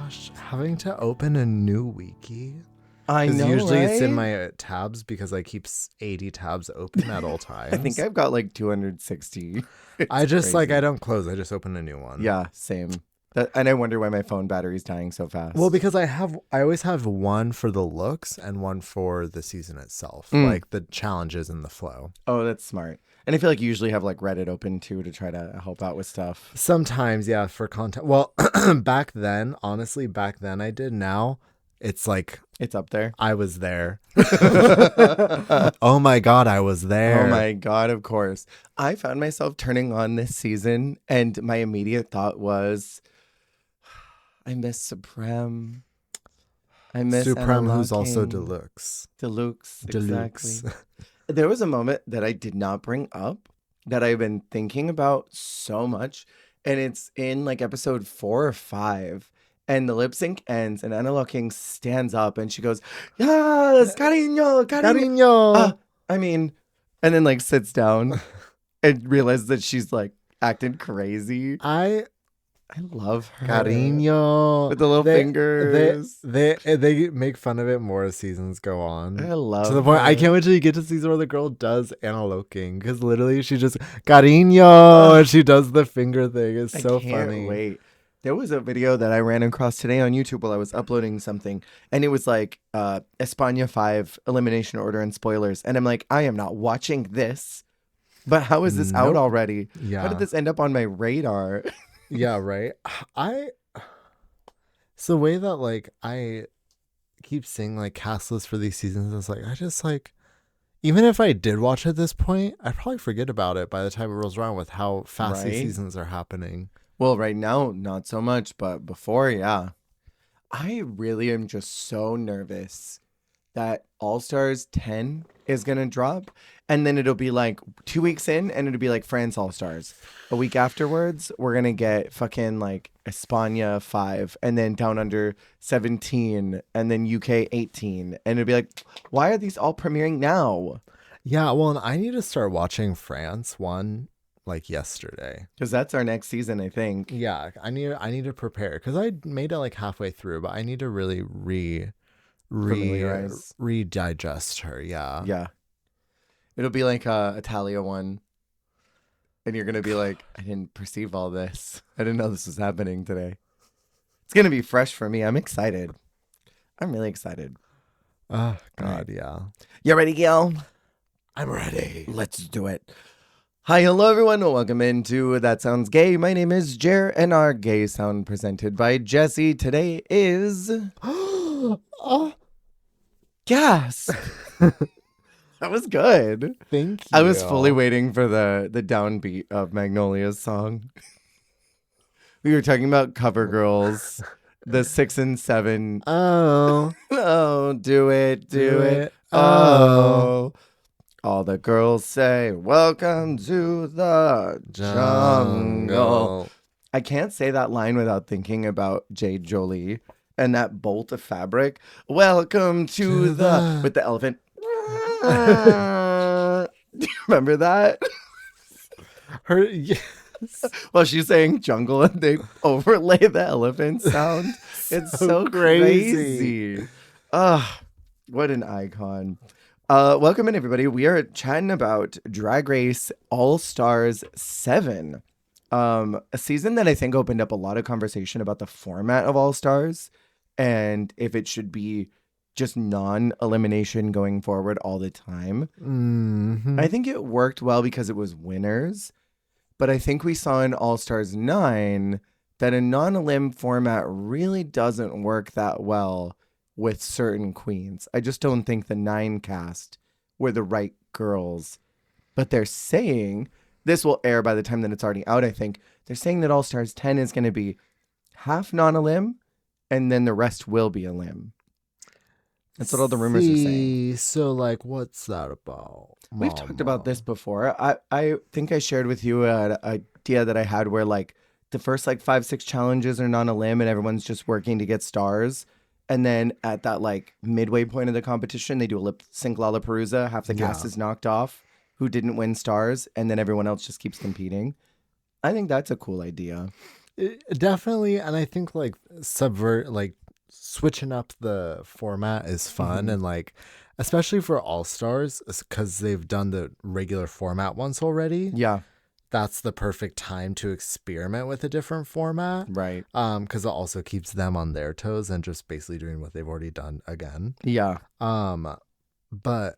gosh, having to open a new wiki. I know, usually right? it's in my tabs because I keep 80 tabs open at all times. I think I've got like 260. I just crazy. I don't close. I just open a new one. Yeah, same. And I wonder why my phone battery's dying so fast. Well, because I always have one for the looks and one for the season itself, like the challenges and the flow. Oh, that's smart. And I feel like you usually have like Reddit open too to try to help out with stuff. Sometimes, yeah, for content. Well, back then I did. Now it's like It's up there. I was there. Oh my God, I was there. Oh my God, of course. I found myself turning on this season and my immediate thought was, I miss Supreme. I miss Supreme, who's Anna also Locking. Deluxe. Deluxe. Deluxe. Exactly. There was a moment that I did not bring up that I've been thinking about so much. And it's in like episode 4 or 5. And the lip sync ends and Anna Locking stands up and she goes, yes, cariño, cariño. Cariño. And then like sits down and realizes that she's like acting crazy. I love her. Cariño. With the little fingers. They make fun of it more as seasons go on. I love to the point, I can't wait till you get to season where the girl does Anna Locking. Because literally she just, Cariño. And she does the finger thing. It's so funny. Wait. There was a video that I ran across today on YouTube while I was uploading something. And it was like España 5 elimination order and spoilers. And I'm like, I am not watching this. But how is this out already? Yeah. How did this end up on my radar? Yeah, right. It's the way that like I keep seeing like cast lists for these seasons. It's like I just like, even if I did watch at this point, I'd probably forget about it by the time it rolls around with how fast these seasons are happening. Well, right now, not so much, but before, yeah. I really am just so nervous that All Stars 10 is going to drop. And then it'll be like 2 weeks in and it'll be like France All Stars. A week afterwards, we're going to get fucking like España 5 and then Down Under 17 and then UK 18. And it'll be like, why are these all premiering now? Yeah, well, and I need to start watching France 1 like yesterday. Because that's our next season, I think. Yeah, I need to prepare because I made it like halfway through, but I need to really redigest her. Yeah. It'll be like Italia 1. And you're going to be like, I didn't perceive all this. I didn't know this was happening today. It's going to be fresh for me. I'm excited. I'm really excited. Oh, God, right. yeah. You ready, Gail? I'm ready. Let's do it. Hi, hello, everyone. Welcome into That Sounds Gay. My name is Jer, and our gay sound presented by Jesse today is... Gas. That was good. Thank you. I was fully waiting for the downbeat of Magnolia's song. We were talking about cover girls, the 6 and 7. Oh, Do it. Oh. All the girls say, welcome to the jungle. I can't say that line without thinking about Jade Jolie and that bolt of fabric. Welcome to the... With the elephant. Do you remember that? Yes. Well, she's saying jungle and they overlay the elephant sound. It's so crazy. What an icon. Welcome in, everybody. We are chatting about Drag Race All Stars 7. A season that I think opened up a lot of conversation about the format of All Stars and if it should be just non-elimination going forward all the time. Mm-hmm. I think it worked well because it was winners, but I think we saw in All Stars 9 that a non-elim format really doesn't work that well with certain queens. I just don't think the 9 cast were the right girls, but they're saying, this will air by the time that it's already out, I think, they're saying that All Stars 10 is going to be half non-elim and then the rest will be elim. That's what all the rumors are saying. So, like, what's that about? We've talked about this before. I think I shared with you an idea that I had where, like, the first, like, 5-6 challenges are non-elim and everyone's just working to get stars. And then at that, like, midway point of the competition, they do a lip sync Lollapalooza. Half the cast is knocked off who didn't win stars, and then everyone else just keeps competing. I think that's a cool idea. Definitely, and I think like switching up the format is fun, and like especially for All Stars because they've done the regular format once already. Yeah. That's the perfect time to experiment with a different format. Right. Because it also keeps them on their toes and just basically doing what they've already done again. Yeah. But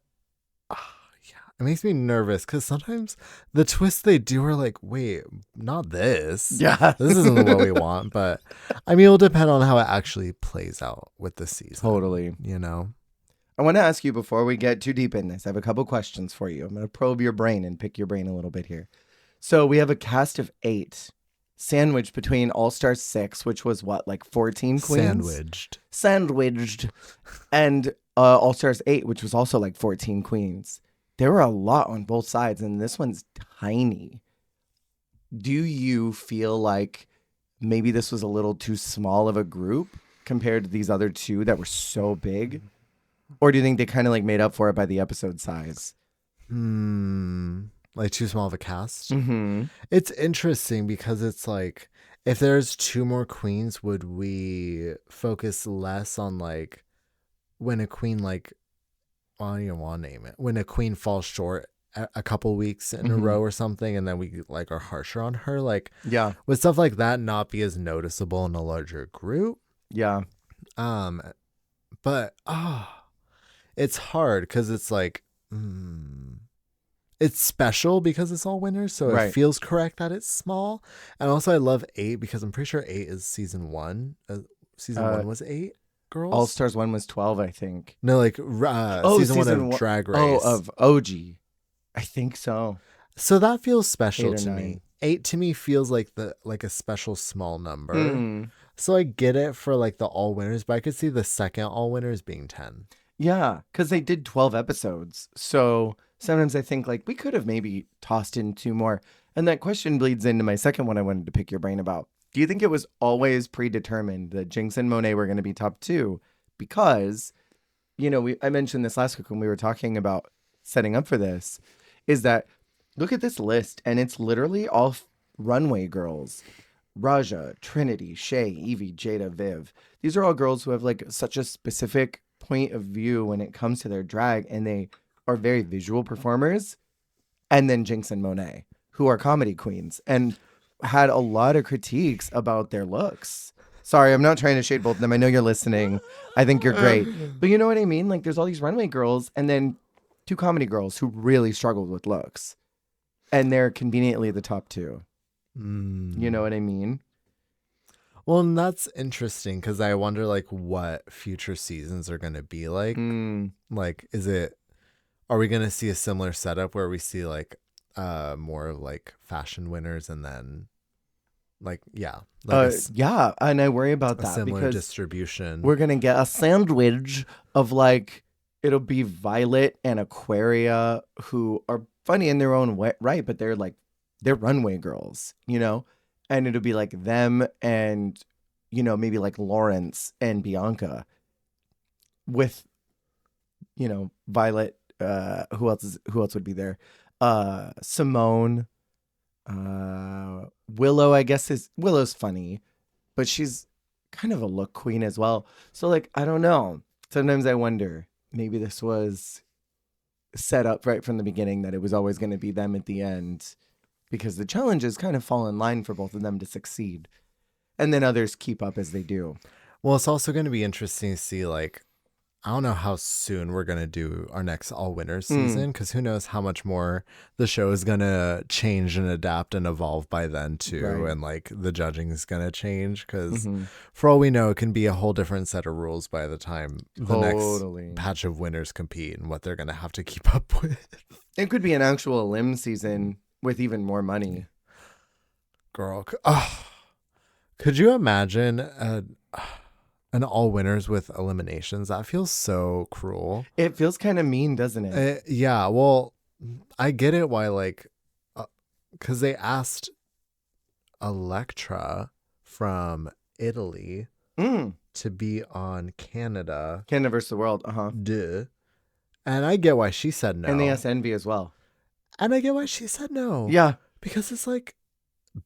yeah, it makes me nervous because sometimes the twists they do are like, wait, not this. Yeah. This isn't what we want. But I mean, it'll depend on how it actually plays out with the season. Totally. You know? I want to ask you before we get too deep in this, I have a couple questions for you. I'm going to probe your brain and pick your brain a little bit here. So we have a cast of 8 sandwiched between All Star 6, which was what, like 14 queens? Sandwiched. And All Stars 8, which was also like 14 queens. There were a lot on both sides, and this one's tiny. Do you feel like maybe this was a little too small of a group compared to these other 2 that were so big? Or do you think they kind of like made up for it by the episode size? Like too small of a cast? Mm-hmm. It's interesting because it's like, if there's 2 more queens, would we focus less on like when a queen like, well, I don't even want to name it, when a queen falls short a couple weeks in a row or something, and then we like are harsher on her, like, yeah, would stuff like that not be as noticeable in a larger group? Yeah. But it's hard because it's like, it's special because it's all winners, so it feels correct that it's small. And also I love 8 because I'm pretty sure 8 is season 1. Season 1 was 8 girls. All Stars 1 was 12, I think. No, like season 1 of Drag Race. Oh, of OG. I think so. So that feels special to me. 8 to me feels like a special small number. So I get it for like the all winners, but I could see the second all winners being 10. Yeah, because they did 12 episodes. So sometimes I think like we could have maybe tossed in 2 more. And that question bleeds into my second one I wanted to pick your brain about. Do you think it was always predetermined that Jinx and Monet were going to be top 2? Because, you know, I mentioned this last week when we were talking about setting up for this, is that look at this list and it's literally all runway girls. Raja, Trinity, Shay, Evie, Jada, Viv. These are all girls who have like such a specific point of view when it comes to their drag, and they are very visual performers. And then Jinx and Monet, who are comedy queens and had a lot of critiques about their looks. Sorry, I'm not trying to shade both of them. I know you're listening. I think you're great. But you know what I mean? Like there's all these runway girls and then 2 comedy girls who really struggled with looks. And they're conveniently the top 2. You know what I mean? Well, and that's interesting because I wonder like what future seasons are going to be like. Like, are we going to see a similar setup where we see like more of like fashion winners and then like, yeah. Yeah. And I worry about that similar because distribution. We're going to get a sandwich of like, it'll be Violet and Aquaria, who are funny in their own way, right? But they're runway girls, you know? And it'll be like them and, you know, maybe like Lawrence and Bianca with, you know, Violet. Who else would be there? Simone, Willow, I guess Willow's funny, but she's kind of a look queen as well. So like, I don't know. Sometimes I wonder, maybe this was set up right from the beginning that it was always going to be them at the end. Because the challenges kind of fall in line for both of them to succeed. And then others keep up as they do. Well, it's also going to be interesting to see, like, I don't know how soon we're going to do our next All Winners season. Because who knows how much more the show is going to change and adapt and evolve by then, too. Right. And, like, the judging is going to change. Because for all we know, it can be a whole different set of rules by the time the next patch of winners compete and what they're going to have to keep up with. It could be an actual elim season with even more money. Girl, could you imagine an all winners with eliminations? That feels so cruel. It feels kind of mean, doesn't it? Yeah, well, I get it why, like, because they asked Electra from Italy to be on Canada versus the World, Duh. And I get why she said no. And they asked Envy as well. And I get why she said no. Yeah. Because it's like,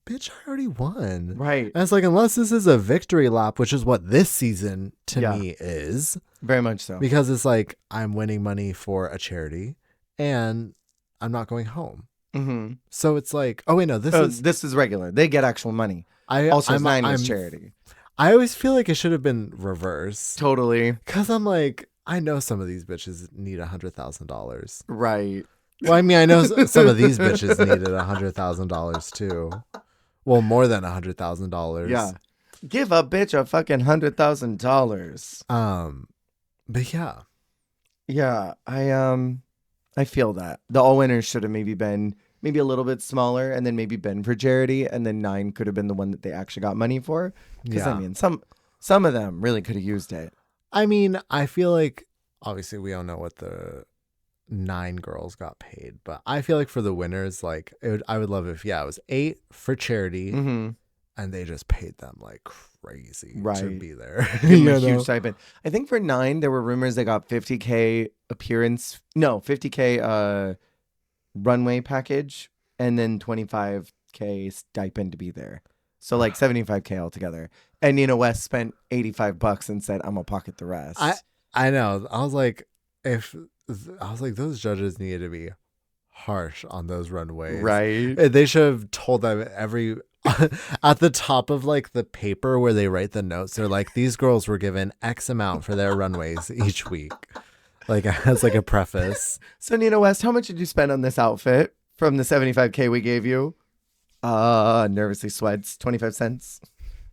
bitch, I already won. Right. And it's like, unless this is a victory lap, which is what this season to me is. Very much so. Because it's like, I'm winning money for a charity and I'm not going home. Mm-hmm. So it's like, oh wait, no, this is regular. They get actual money. Also, 9 was charity. I always feel like it should have been reversed. Totally. Because I'm like, I know some of these bitches need $100,000. Right. Well, I mean, I know some of these bitches needed $100,000 too. Well, more than $100,000. Yeah. Give a bitch a fucking $100,000. But yeah. Yeah, I feel that. The all winners should have maybe been a little bit smaller and then maybe been for charity, and then 9 could have been the one that they actually got money for. Because I mean, some of them really could have used it. I mean, I feel like obviously we don't know what the 9 girls got paid, but I feel like for the winners, like I would love if it was 8 for charity, and they just paid them like crazy to be there. A huge stipend. I think for 9 there were rumors they got $50K $50K runway package and then $25K stipend to be there. So like $75K altogether. And Nina West spent $85 and said, "I'm gonna pocket the rest." I know. I was like, those judges needed to be harsh on those runways. Right. They should have told them at the top of like the paper where they write the notes. They're like, these girls were given X amount for their runways each week. Like as like a preface. So Nina West, how much did you spend on this outfit from the $75K we gave you? Nervously sweats, 25 cents.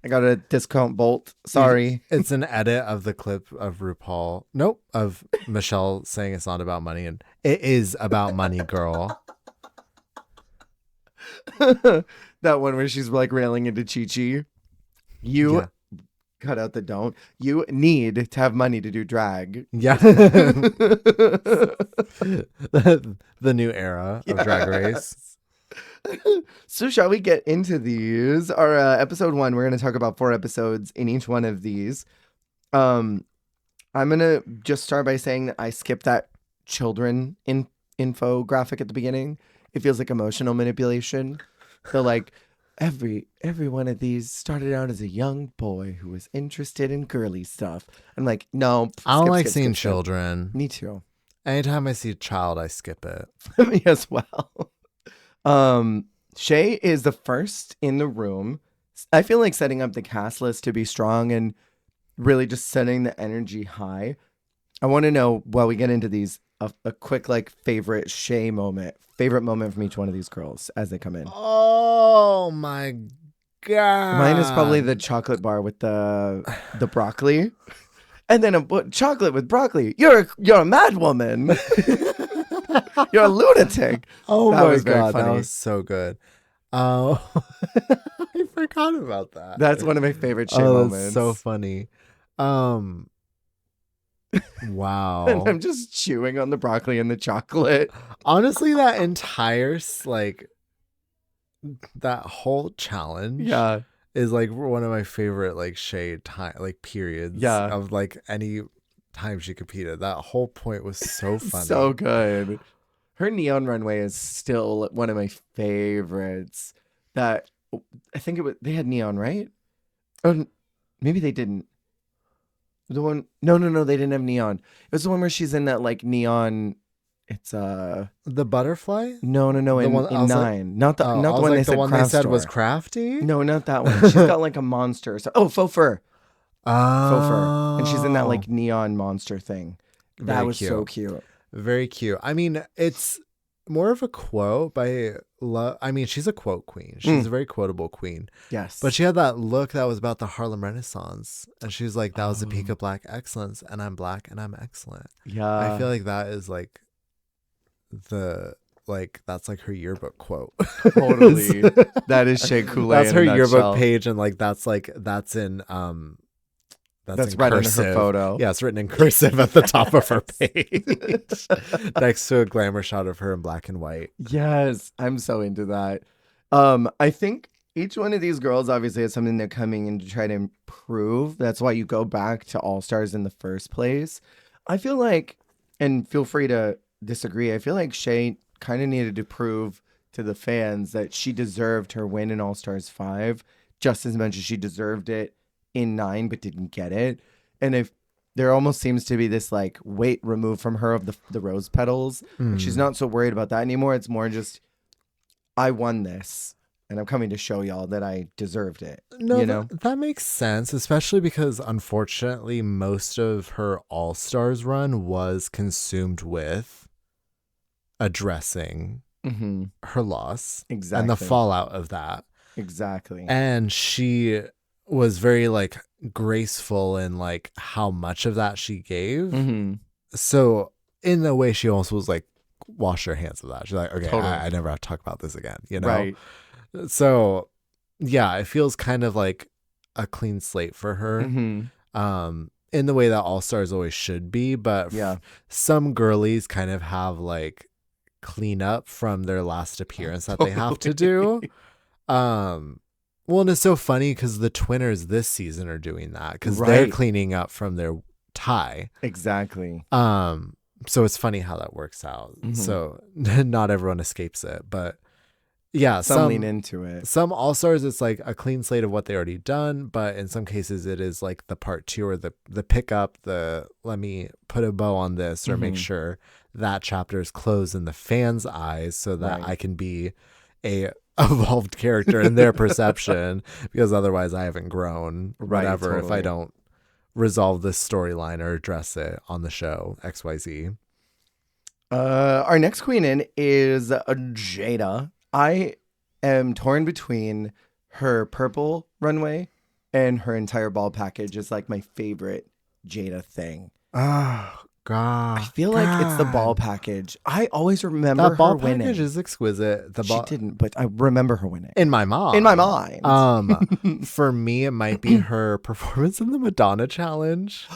I got a discount bolt. Sorry. It's an edit of the clip of RuPaul. Nope. Of Michelle saying it's not about money. And it is about money, girl. That one where she's like railing into Chi-Chi. Cut out the don't. You need to have money to do drag. Yeah. the new era of Drag Race. So shall we get into these? Our episode 1, we're going to talk about 4 episodes in each one of these. I'm going to just start by saying that I skipped that children infographic at the beginning. It feels like emotional manipulation. So like every one of these started out as a young boy who was interested in girly stuff. I'm like, no. I don't like seeing children. Me too. Anytime I see a child, I skip it. Me as well. Shay is the first in the room. I feel like setting up the cast list to be strong and really just setting the energy high. I want to know, while we get into these, a quick like favorite Shay moment, favorite moment from each one of these girls as they come in. Oh my god! Mine is probably the chocolate bar with the broccoli, and then a chocolate with broccoli. You're a mad woman. You're a lunatic. Oh my god, that was so good. Oh, I forgot about that. That's one of my favorite Shay moments. So funny. Wow. And I'm just chewing on the broccoli and the chocolate. Honestly, that entire that whole challenge is like one of my favorite like Shay periods of like any time she competed. That whole point was so funny. So good. Her neon runway is still one of my favorites. That I think they had neon, right? Or maybe they didn't. The one, no, they didn't have neon. It was the one where she's in that like neon. It's the butterfly. No, in 9, not the one they said. The one they said was crafty. No, not that one. She's got like a monster. Faux fur. Faux fur, and she's in that like neon monster thing. That was so cute. Very cute. I mean, it's more of a quote by I mean, she's a quote queen. She's a very quotable queen. Yes. But she had that look that was about the Harlem Renaissance. And she was like, that was the peak of Black excellence. And I'm Black and I'm excellent. Yeah. I feel like that is like that's like her yearbook quote. Totally. That is Shea Coulee. That's her yearbook page. And like, that's in That's right cursive. under her photo. Yeah, it's written in cursive at the top of her page. Next to a glamour shot of her in black and white. Yes, I'm so into that. I think each one of these girls obviously has something they're coming in to try to improve. That's why you go back to All Stars in the first place. I feel like, and feel free to disagree, I feel like Shay kind of needed to prove to the fans that she deserved her win in All Stars 5 just as much as she deserved it in 9 but didn't get it. And if there almost seems to be this like weight removed from her of the rose petals. Like, she's not so worried about that anymore. It's more just, I won this and I'm coming to show y'all that I deserved it. No, you know? that makes sense, especially because unfortunately most of her All-Stars run was consumed with addressing her loss. Exactly. And the fallout of that. Exactly. And she was very like graceful in like how much of that she gave. So in the way she almost was like wash her hands of that. She's like, okay, totally. I never have to talk about this again, you know? Right. So yeah, it feels kind of like a clean slate for her. In the way that All Stars always should be, but some girlies kind of have like clean up from their last appearance that they have to do. Well, and it's so funny because the Twinners this season are doing that because they're cleaning up from their tie. Exactly. So it's funny how that works out. So not everyone escapes it, but yeah, some lean into it. Some All-Stars, it's like a clean slate of what they already done, but in some cases it is like the part 2 or the pickup, let me put a bow on this or make sure that chapter is closed in the fans' eyes so that I can be a evolved character in their perception, because otherwise I haven't grown whatever if I don't resolve this storyline or address it on the show XYZ. Our next queen in is Jada. I am torn between her purple runway and her entire ball package is like my favorite Jada thing. Oh God. I feel like it's the ball package. I always remember that ball her winning. Package is exquisite. She didn't, but I remember her winning. In my mind. For me, it might be her performance in the Madonna challenge.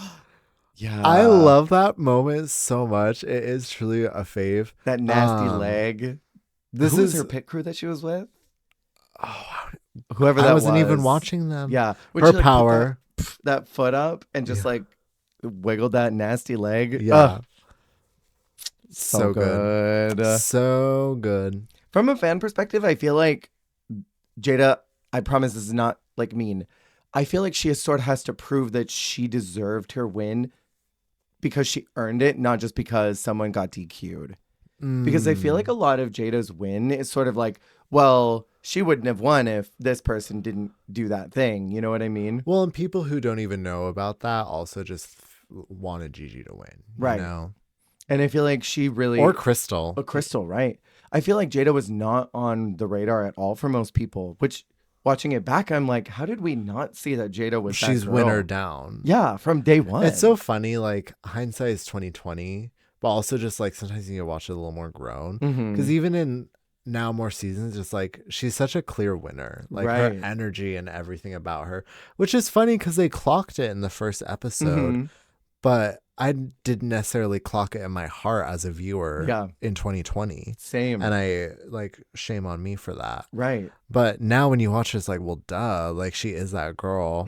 Yeah. I love that moment so much. It is truly a fave. That nasty leg. Who was her pit crew that she was with? Oh, whoever that was. I wasn't even watching them. Yeah. Her power. That foot up and just like wiggled that nasty leg. Yeah. So good. So good. From a fan perspective, I feel like Jada, I promise this is not like mean. I feel like she sort of has to prove that she deserved her win because she earned it, not just because someone got DQ'd. Because I feel like a lot of Jada's win is sort of like, well, she wouldn't have won if this person didn't do that thing. You know what I mean? Well, and people who don't even know about that also just wanted Gigi to win. Right. You know? And I feel like she really... Or Crystal. Oh, Crystal, right. I feel like Jada was not on the radar at all for most people, which... Watching it back, I'm like, how did we not see that Jada was that She's girl? winner down. Yeah, from day one. It's so funny, like, hindsight is 2020, but also just, like, sometimes you need to watch it a little more grown. Because even in now more seasons, just, like, she's such a clear winner. Like, her energy and everything about her. Which is funny because they clocked it in the first episode. But I didn't necessarily clock it in my heart as a viewer in 2020. Same. And I, like, shame on me for that. Right. But now when you watch it, it's like, well, duh. Like, she is that girl.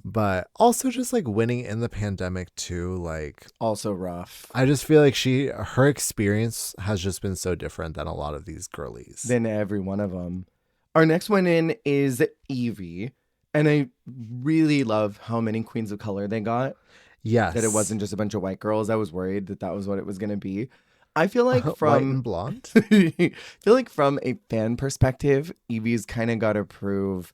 But also just, like, winning in the pandemic, too. Like... Also rough. I just feel like her experience has just been so different than a lot of these girlies. Than every one of them. Our next one in is Evie. And I really love how many queens of color they got. Yes. That it wasn't just a bunch of white girls. I was worried that was what it was going to be. I feel like from... White and blonde? I feel like from a fan perspective, Evie's kind of got to prove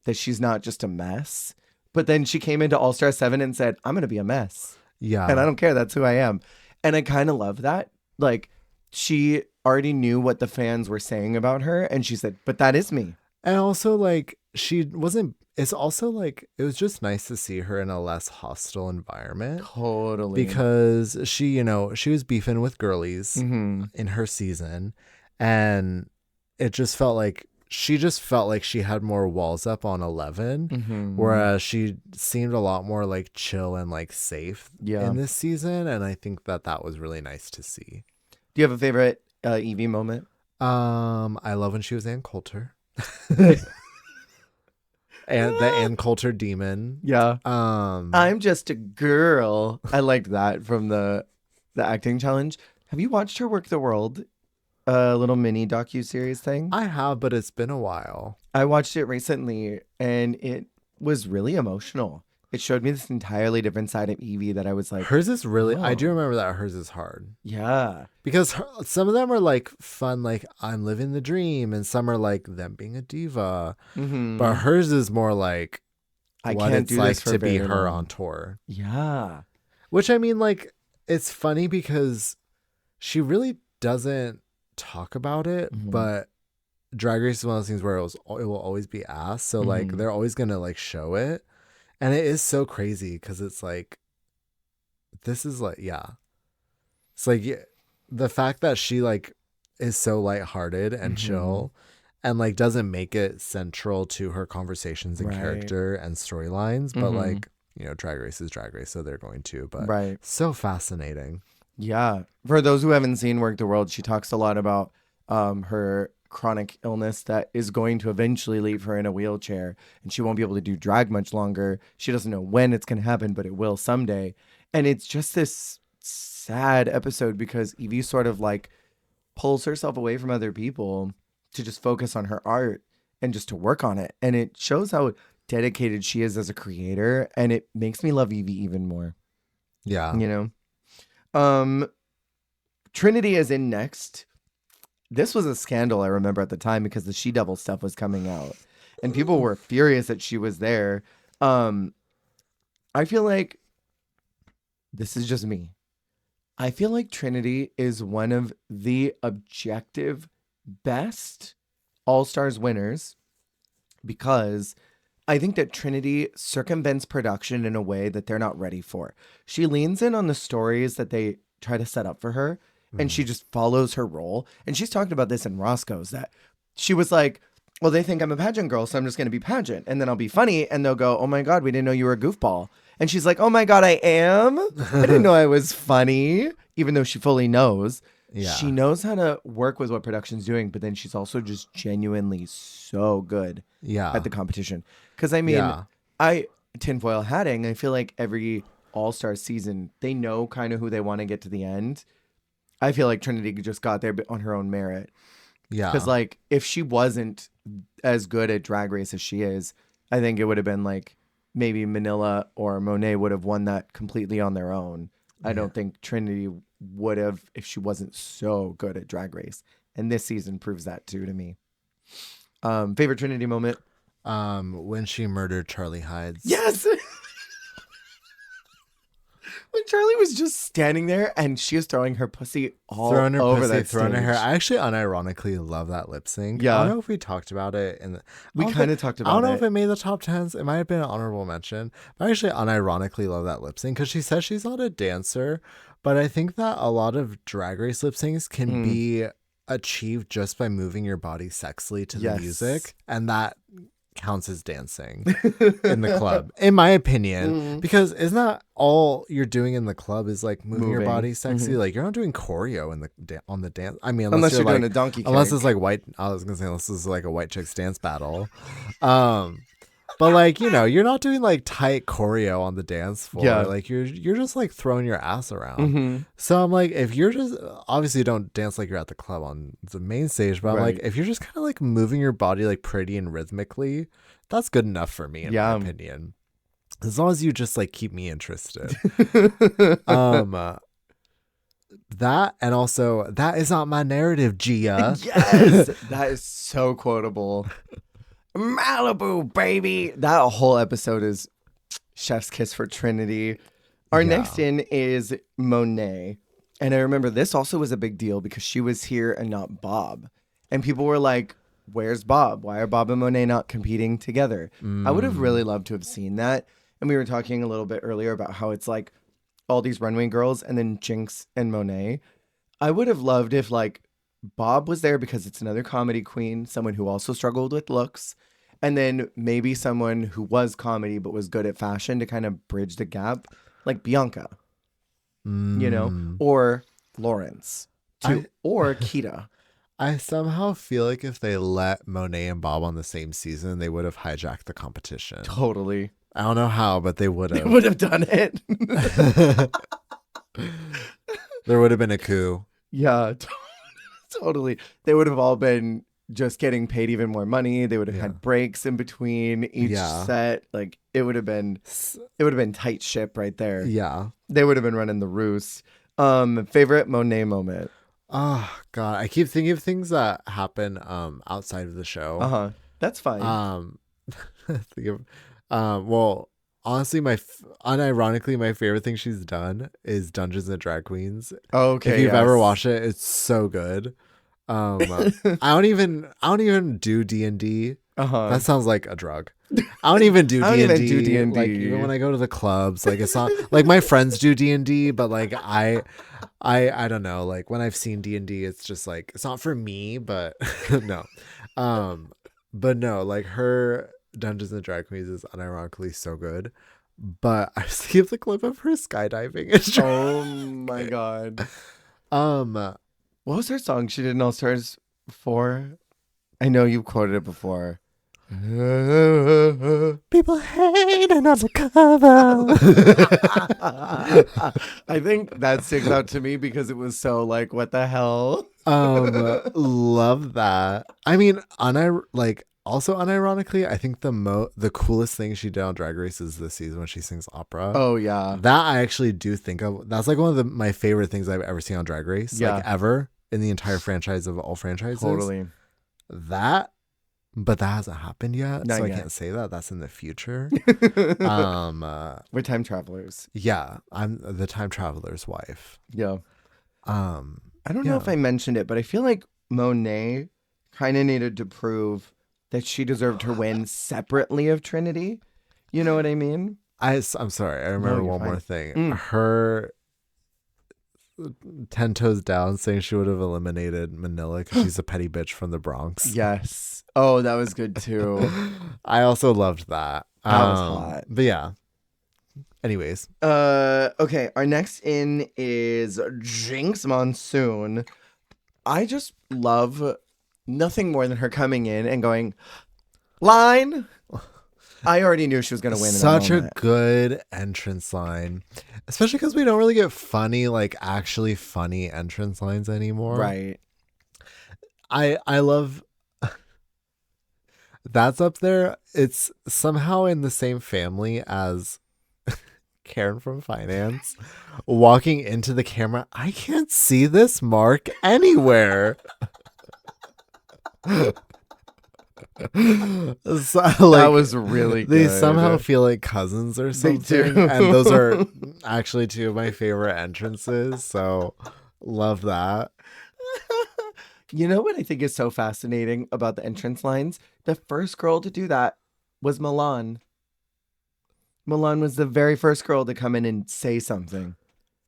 that she's not just a mess. But then she came into All-Star 7 and said, I'm going to be a mess. Yeah. And I don't care. That's who I am. And I kind of love that. Like, she already knew what the fans were saying about her. And she said, but that is me. And also, like, she wasn't... It's also like, it was just nice to see her in a less hostile environment. Totally. Because she, you know, she was beefing with girlies in her season. And it just felt like, she had more walls up on 11. Whereas she seemed a lot more like chill and like safe in this season. And I think that was really nice to see. Do you have a favorite Evie moment? I love when she was Ann Coulter. And the Ann Coulter demon. Yeah. I'm just a girl. I liked that from the acting challenge. Have you watched her work the world? little mini docuseries thing? I have, but it's been a while. I watched it recently and it was really emotional. It showed me this entirely different side of Evie that I was like, Hers is really, I do oh, remember that hers is hard. yeah. Because some of them are like fun, like I'm living the dream, and some are like them being a diva. Mm-hmm. But hers is more like I what can't it's do like this for to be very her long. on tour. Yeah. Which I mean, like, it's funny because she really doesn't talk about it, Mm-hmm. but Drag Race is one of those things where it will always be asked. So like Mm-hmm. they're always gonna like show it. And it is so crazy because it's like this is like it's like the fact that she like is so lighthearted and Mm-hmm. chill and like doesn't make it central to her conversations and Right. character and storylines, but Mm-hmm. like, you know, Drag Race is Drag Race, so they're going to, but Right. so fascinating. Yeah. For those who haven't seen Work the World, she talks a lot about her chronic illness that is going to eventually leave her in a wheelchair and she won't be able to do drag much longer. She doesn't know when it's going to happen, but it will someday. And it's just this sad episode because Evie sort of like pulls herself away from other people to just focus on her art and just to work on it. And it shows how dedicated she is as a creator. And it makes me love Evie even more, Yeah. you know? Trinity is in next. This was a scandal, I remember at the time, because the She-Devil stuff was coming out. And people were furious that she was there. I feel like, this is just me. I feel like Trinity is one of the objective best All-Stars winners because I think that Trinity circumvents production in a way that they're not ready for. She leans in on the stories that they try to set up for her, and she just follows her role. And she's talked about this in Roscoe's, that she was like, well, they think I'm a pageant girl, so I'm just going to be pageant. And then I'll be funny, and they'll go, oh my God, we didn't know you were a goofball. And she's like, oh my God, I am? I didn't know I was funny, even though she fully knows. Yeah. She knows how to work with what production's doing, but then she's also just genuinely so good at the competition. Because, I mean, tinfoil hatting, I feel like every All-Star season, they know kind of who they want to get to the end. I feel like Trinity just got there on her own merit. Yeah. Because, like, if she wasn't as good at Drag Race as she is, I think it would have been like maybe Manila or Monet would have won that completely on their own. I don't think Trinity would have if she wasn't so good at Drag Race. And this season proves that too to me. Favorite Trinity moment? When she murdered Charlie Hides. Yes! When Charlie was just standing there and she was throwing her pussy all over that throwing her stage. hair. I actually unironically love that lip sync. Yeah. I don't know if we talked about it. We kind of talked about it. I don't know if it made the top 10s. It might have been an honorable mention. But I actually unironically love that lip sync because she says she's not a dancer. But I think that a lot of Drag Race lip syncs can be achieved just by moving your body sexily to the music. And that counts as dancing in the club, in my opinion, because isn't that all you're doing in the club is like moving your body sexy? Like you're not doing choreo in the on the dance. I mean, unless you're doing like, a donkey kick. Unless it's like white. I was gonna say unless it's like a white chicks dance battle. But like, you know, you're not doing like tight choreo on the dance floor. Yeah. Like you're just like throwing your ass around. So I'm like, if you're just obviously you don't dance like you're at the club on the main stage, but I'm like, if you're just kind of like moving your body like pretty and rhythmically, that's good enough for me in my opinion. As long as you just like keep me interested. That and also that is not my narrative, Gia. Yes, that is so quotable. Malibu, baby. That whole episode is chef's kiss for Trinity. Our next in is Monet. And I remember this also was a big deal because she was here and not Bob. And people were like, where's Bob? Why are Bob and Monet not competing together? I would have really loved to have seen that. And we were talking a little bit earlier about how it's like all these runway girls and then Jinx and Monet. I would have loved if like Bob was there because it's another comedy queen, someone who also struggled with looks, and then maybe someone who was comedy but was good at fashion to kind of bridge the gap, like Bianca, you know, or Lawrence, or Kita. I somehow feel like if they let Monet and Bob on the same season, they would have hijacked the competition. Totally. I don't know how, but they would have. They would have done it. There would have been a coup. Yeah. Totally. They would have all been just getting paid even more money. They would have Yeah. had breaks in between each set. Like it would have been tight ship right there. Yeah. They would have been running the roost. Favorite Monet moment. Oh God, I keep thinking of things that happen outside of the show. That's fine. Think of, well, honestly, unironically, my favorite thing she's done is Dungeons and Drag Queens. Okay, If you've ever watched it, it's so good. I don't even do D&D. That sounds like a drug. I don't even do D&D. Even do D&D. Like even when I go to the clubs, like it's not like my friends do D&D, but like I don't know. Like when I've seen D&D, it's just like it's not for me. But no, but no, like her Dungeons and Drag Queens is unironically so good. But I see the clip of her skydiving. Oh my God. What was her song she did in All Stars 4? I know you quoted it before. People hating undercover. I think that sticks out to me because it was so like, what the hell? Love that. I mean, also unironically, I think the coolest thing she did on Drag Race is this season when she sings opera. Oh yeah, that I actually do think of. That's like one of my favorite things I've ever seen on Drag Race. Yeah. Like ever in the entire franchise of all franchises. Totally. But that hasn't happened yet, Not so yet. I can't say that. That's in the future. We're time travelers. Yeah, I'm the time traveler's wife. Yeah. I don't know if I mentioned it, but I feel like Monet kind of needed to prove that she deserved her win separately of Trinity. You know what I mean? I'm sorry. I remember one more thing. Her 10 toes down saying she would have eliminated Manila because she's a petty bitch from the Bronx. Yes. Oh, that was good too. I also loved that. That was hot. But yeah. Anyways. Okay. Our next in is Jinx Monsoon. I just love nothing more than her coming in and going, line. I already knew she was going to win. Such a good entrance line, especially because we don't really get funny, like actually funny entrance lines anymore. Right. I love that's up there. It's somehow in the same family as Karen from Finance walking into the camera. I can't see this mark anywhere. So, that was really good. They somehow feel like cousins or something. They do. And those are actually two of my favorite entrances. So love that. You know what I think is so fascinating about the entrance lines? The first girl to do that was Milan. Milan was the very first girl to come in and say something.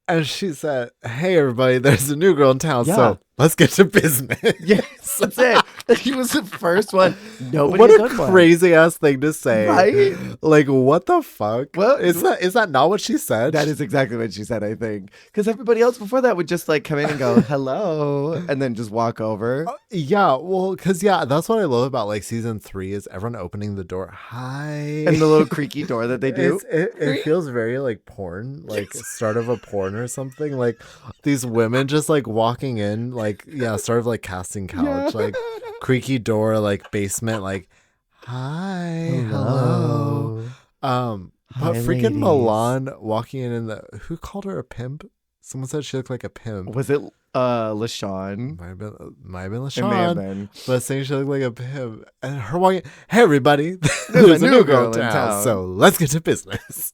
And she said, "Hey, everybody, there's a new girl in town, Yeah. so let's get to business." Yes, that's it. He was the first one. Nobody What had a done one. crazy ass thing to say. Right? Like, what the fuck? Well, is that not what she said? That is exactly what she said, I think. Because everybody else before that would just like come in and go, hello, and then just walk over. Yeah, well, because that's what I love about like season 3 is everyone opening the door. Hi. And the little creaky door that they do. It feels very like porn, like start of a porn or something. Like these women just like walking in, like, yeah, sort of like casting couch, like creaky door, like basement, like, hi, hello. But freaking ladies. Milan walking in the, who called her a pimp? Someone said she looked like a pimp. Was it LaShawn? Might have been It may have LaShawn. been. But saying she looked like a pimp. And her walking, hey everybody, there's a new girl in town, so let's get to business.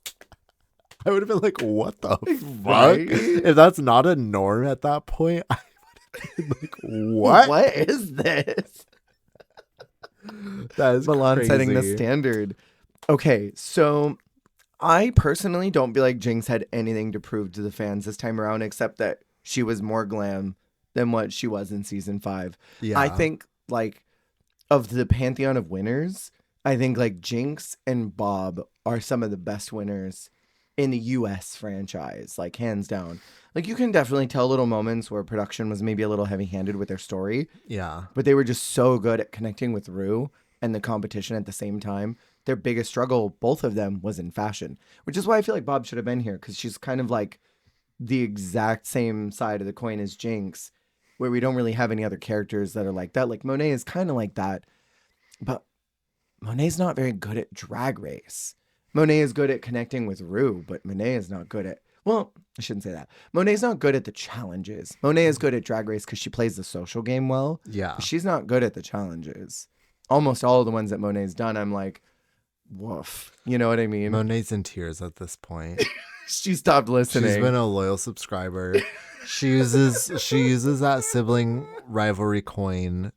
I would have been like, what the fuck? Right? If that's not a norm at that point, I would have been like, what? What is this? That is Milan crazy. setting the standard. Okay, so I personally don't feel like Jinx had anything to prove to the fans this time around, except that she was more glam than what she was in season 5. Yeah. I think, like, of the pantheon of winners, I think, like, Jinx and Bob are some of the best winners in the U.S. franchise, like, hands down. Like, you can definitely tell little moments where production was maybe a little heavy-handed with their story, Yeah. but they were just so good at connecting with Rue and the competition at the same time. Their biggest struggle, both of them, was in fashion, which is why I feel like Bob should have been here, because she's kind of like the exact same side of the coin as Jinx where we don't really have any other characters that are like that. Like Monet is kind of like that, but Monet's not very good at Drag Race. Monet is good at connecting with Rue, but Monet is not good at, well, I shouldn't say that. Monet's not good at the challenges. Monet is good at Drag Race because she plays the social game well. Yeah. But she's not good at the challenges. Almost all of the ones that Monet's done, I'm like, woof. You know what I mean? Monet's in tears at this point. She stopped listening. She's been a loyal subscriber. She uses that sibling rivalry coin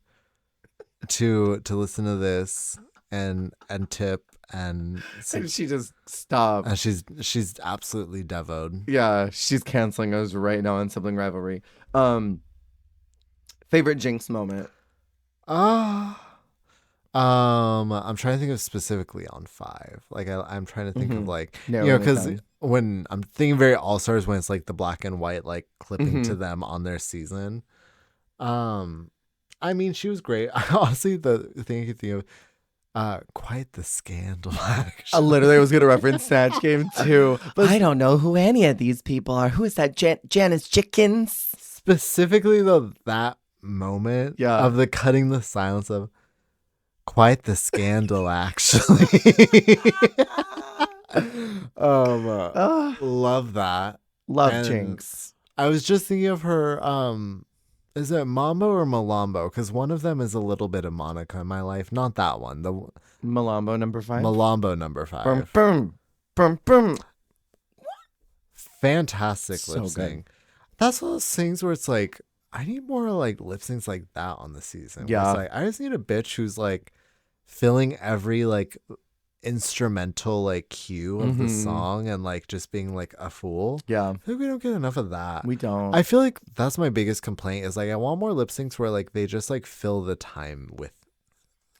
to listen to this and tip and she just stopped. And she's absolutely devoed. Yeah, she's canceling us right now on sibling rivalry. Favorite Jinx moment? I'm trying to think of specifically on 5. Like I'm trying to think of like because when I'm thinking very All Stars when it's like the black and white like clipping to them on their season. I mean she was great. Honestly, the thing I could think of. Quite the scandal, actually. I literally was going to reference Snatch Game too. But I don't know who any of these people are. Who is that? Janice Chickens? Specifically, though, that moment of the cutting the silence of quite the scandal, actually. Love that. Love Jinx. I was just thinking of her, is it Mambo or Malambo? Because one of them is a little bit of Monica in my life. Not that one. The Malambo number 5? Malambo number 5. Boom, boom, boom, boom. Fantastic lip sync. That's one of those things where it's like, I need more like lip syncs like that on the season. Yeah. It's like, I just need a bitch who's like filling every like instrumental like cue of the song and like just being like a fool. Yeah, I think we don't get enough of that. We don't. I feel like that's my biggest complaint is like I want more lip syncs where like they just like fill the time with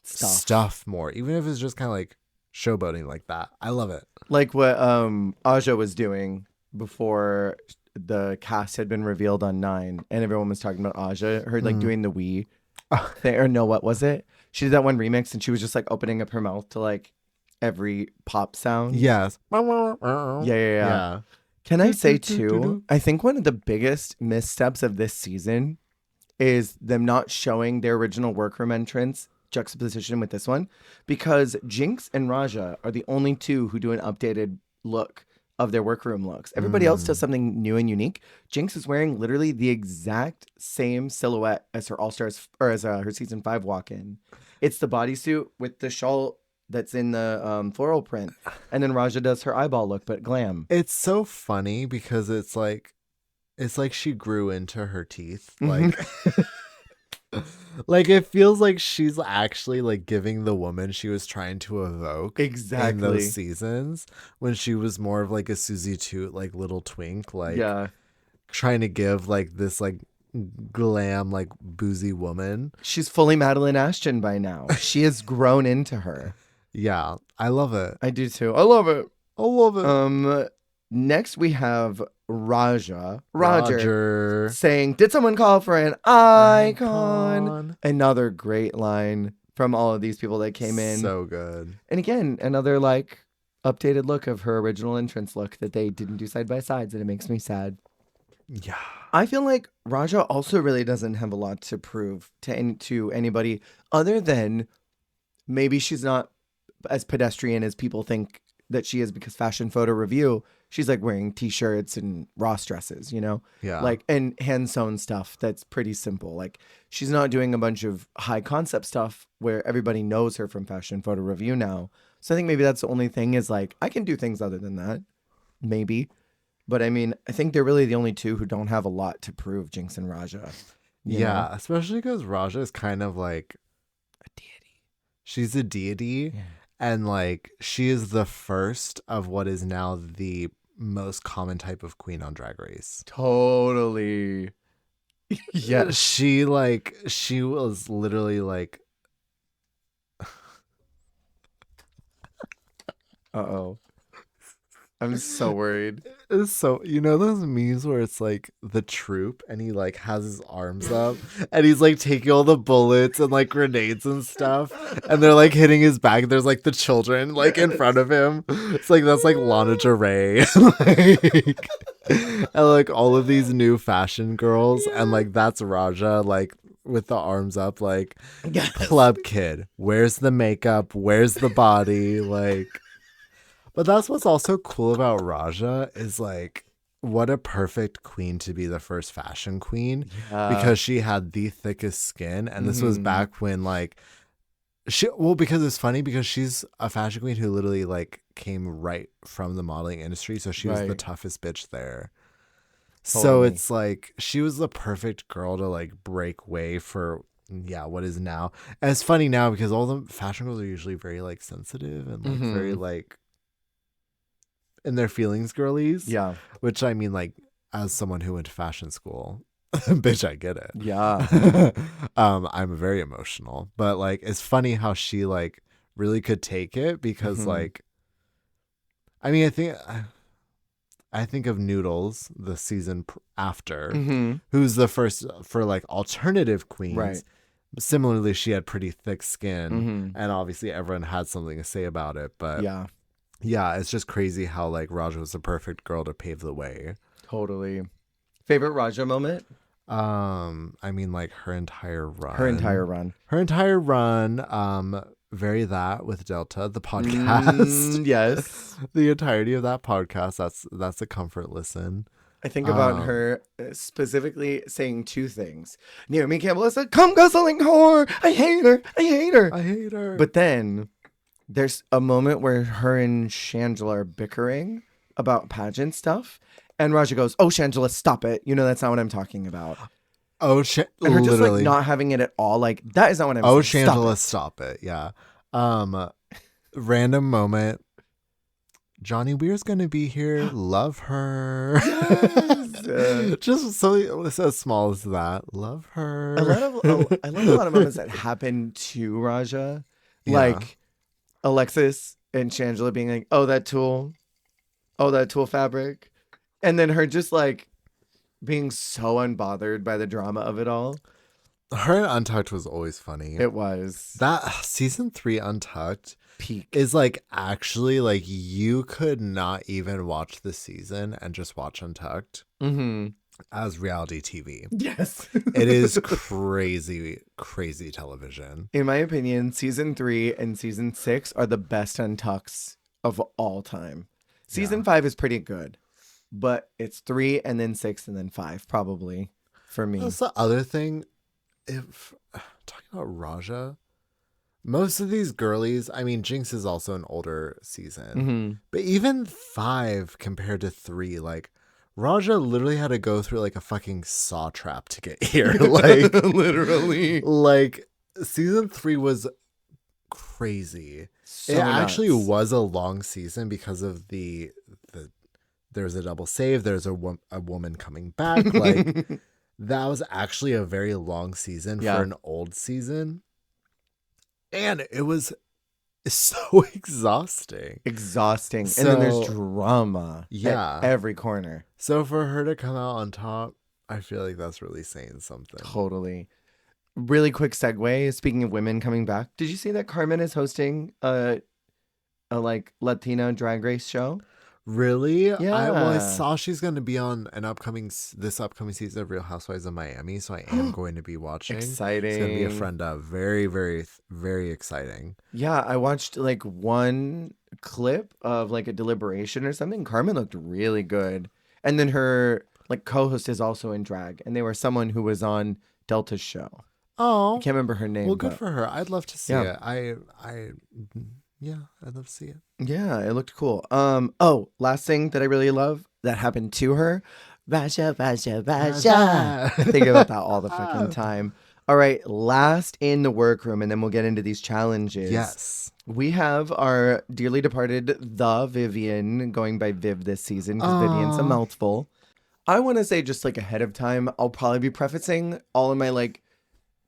stuff more, even if it's just kind of like showboating like that. I love it. Like what Aja was doing before the cast had been revealed on 9 and everyone was talking about Aja, her like doing the wee thing, or no, what was it? She did that one remix and she was just like opening up her mouth to like every pop sound. Yes. Yeah. Can I say too, I think one of the biggest missteps of this season is them not showing their original workroom entrance juxtaposition with this one, because Jinx and Raja are the only two who do an updated look of their workroom looks. Everybody else does something new and unique. Jinx is wearing literally the exact same silhouette as her All-Stars, or as her season 5 walk-in. It's the bodysuit with the shawl that's in the floral print, and then Raja does her eyeball look but glam. It's so funny because it's like she grew into her teeth, like like it feels like she's actually like giving the woman she was trying to evoke exactly in those seasons when she was more of like a Susie Toot like little twink, like trying to give like this like glam like boozy woman. She's fully Madeline Ashton by now. She has grown into her. Yeah, I love it. I do too. I love it. I love it. Next we have Roger saying, "Did someone call for an icon?" Another great line from all of these people that came in. So good. And again, another like updated look of her original entrance look that they didn't do side by sides, and it makes me sad. Yeah. I feel like Raja also really doesn't have a lot to prove to anybody other than maybe she's not as pedestrian as people think that she is, because Fashion Photo Review, she's like wearing t-shirts and Ross dresses, you know? Yeah. Like, and hand sewn stuff that's pretty simple. Like, she's not doing a bunch of high concept stuff where everybody knows her from Fashion Photo Review now. So I think maybe that's the only thing, is like, I can do things other than that. Maybe. But I mean, I think they're really the only two who don't have a lot to prove, Jinx and Raja. You know? Especially because Raja is kind of like a deity. She's a deity. Yeah. And like she is the first of what is now the most common type of queen on Drag Race. Totally. Yeah. She was literally like uh-oh. I'm so worried. It's so, you know those memes where it's like the troop and he like has his arms up and he's like taking all the bullets and like grenades and stuff and they're like hitting his back. There's like the children like in front of him. It's like that's like Lana Del Rey. Like And like all of these new fashion girls, and like that's Raja, like with the arms up, like Yes. club kid. Where's the makeup? Where's the body? Like, but that's what's also cool about Raja is like what a perfect queen to be the first fashion queen because she had the thickest skin, and this was back when like because it's funny because she's a fashion queen who literally like came right from the modeling industry, so she was the toughest bitch there. Totally. So it's like she was the perfect girl to like break way for what is now. And it's funny now because all the fashion girls are usually very like sensitive and like very like in their feelings girlies. Yeah. Which I mean, like, as someone who went to fashion school, bitch, I get it. Yeah. I'm very emotional. But like it's funny how she like really could take it because like I mean I think of Noodles, the season after, who's the first for like alternative queens. Right. Similarly, she had pretty thick skin, and obviously everyone had something to say about it. But yeah, it's just crazy how like Raja was the perfect girl to pave the way. Totally. Favorite Raja moment? I mean, like her entire run. Very that with Delta, the podcast. Yes. The entirety of that podcast. That's a comfort listen. I think about her specifically saying two things. Naomi Campbell said, "Come guzzling whore. I hate her. I hate her. I hate her." But then there's a moment where her and Shangela are bickering about pageant stuff. And Raja goes, "Oh, Shangela, stop it. You know, that's not what I'm talking about." Oh, and her just like not having it at all. Like, that is not what I'm saying. Oh, Shangela, stop it. Yeah. Random moment. Johnny Weir's gonna be here. Love her. Yes. Just so as small as that. Love her. I love a lot of moments that happen to Raja. Like Alexis and Shangela being like, "Oh, that tulle fabric." And then her just like being so unbothered by the drama of it all. Her in Untucked was always funny. It was. That season 3 Untucked peak is like actually like you could not even watch the season and just watch Untucked as reality TV. Yes. It is crazy, crazy television. In my opinion, season 3 and season 6 are the best Untucks of all time. Season 5 is pretty good. But it's 3 and then 6 and then 5 probably for me. That's the other thing. If talking about Raja, most of these girlies, I mean, Jinx is also an older season, but even 5 compared to 3, like Raja literally had to go through like a fucking saw trap to get here. Like literally, like season 3 was crazy. It actually was a long season because of the there's a double save. There's a woman coming back. Like that was actually a very long season for an old season. And it was so exhausting. And then there's drama at every corner. So for her to come out on top, I feel like that's really saying something. Totally. Really quick segue. Speaking of women coming back, did you see that Carmen is hosting a like Latino drag race show? Really? Yeah. I saw she's going to be on this upcoming season of Real Housewives of Miami, so I am going to be watching. Exciting. It's going to be a friend of. Very, very, very exciting. Yeah, I watched like one clip of like a deliberation or something. Carmen looked really good. And then her like co-host is also in drag, and they were someone who was on Delta's show. Oh. I can't remember her name. Well, good for her. I'd love to see it. I'd love to see it. Yeah, it looked cool. Last thing that I really love that happened to her. Vasha. I think about that all the fucking time. All right, last in the workroom, and then we'll get into these challenges. Yes. We have our dearly departed The Vivian going by Viv this season because Vivian's a mouthful. I want to say just like ahead of time, I'll probably be prefacing all of my like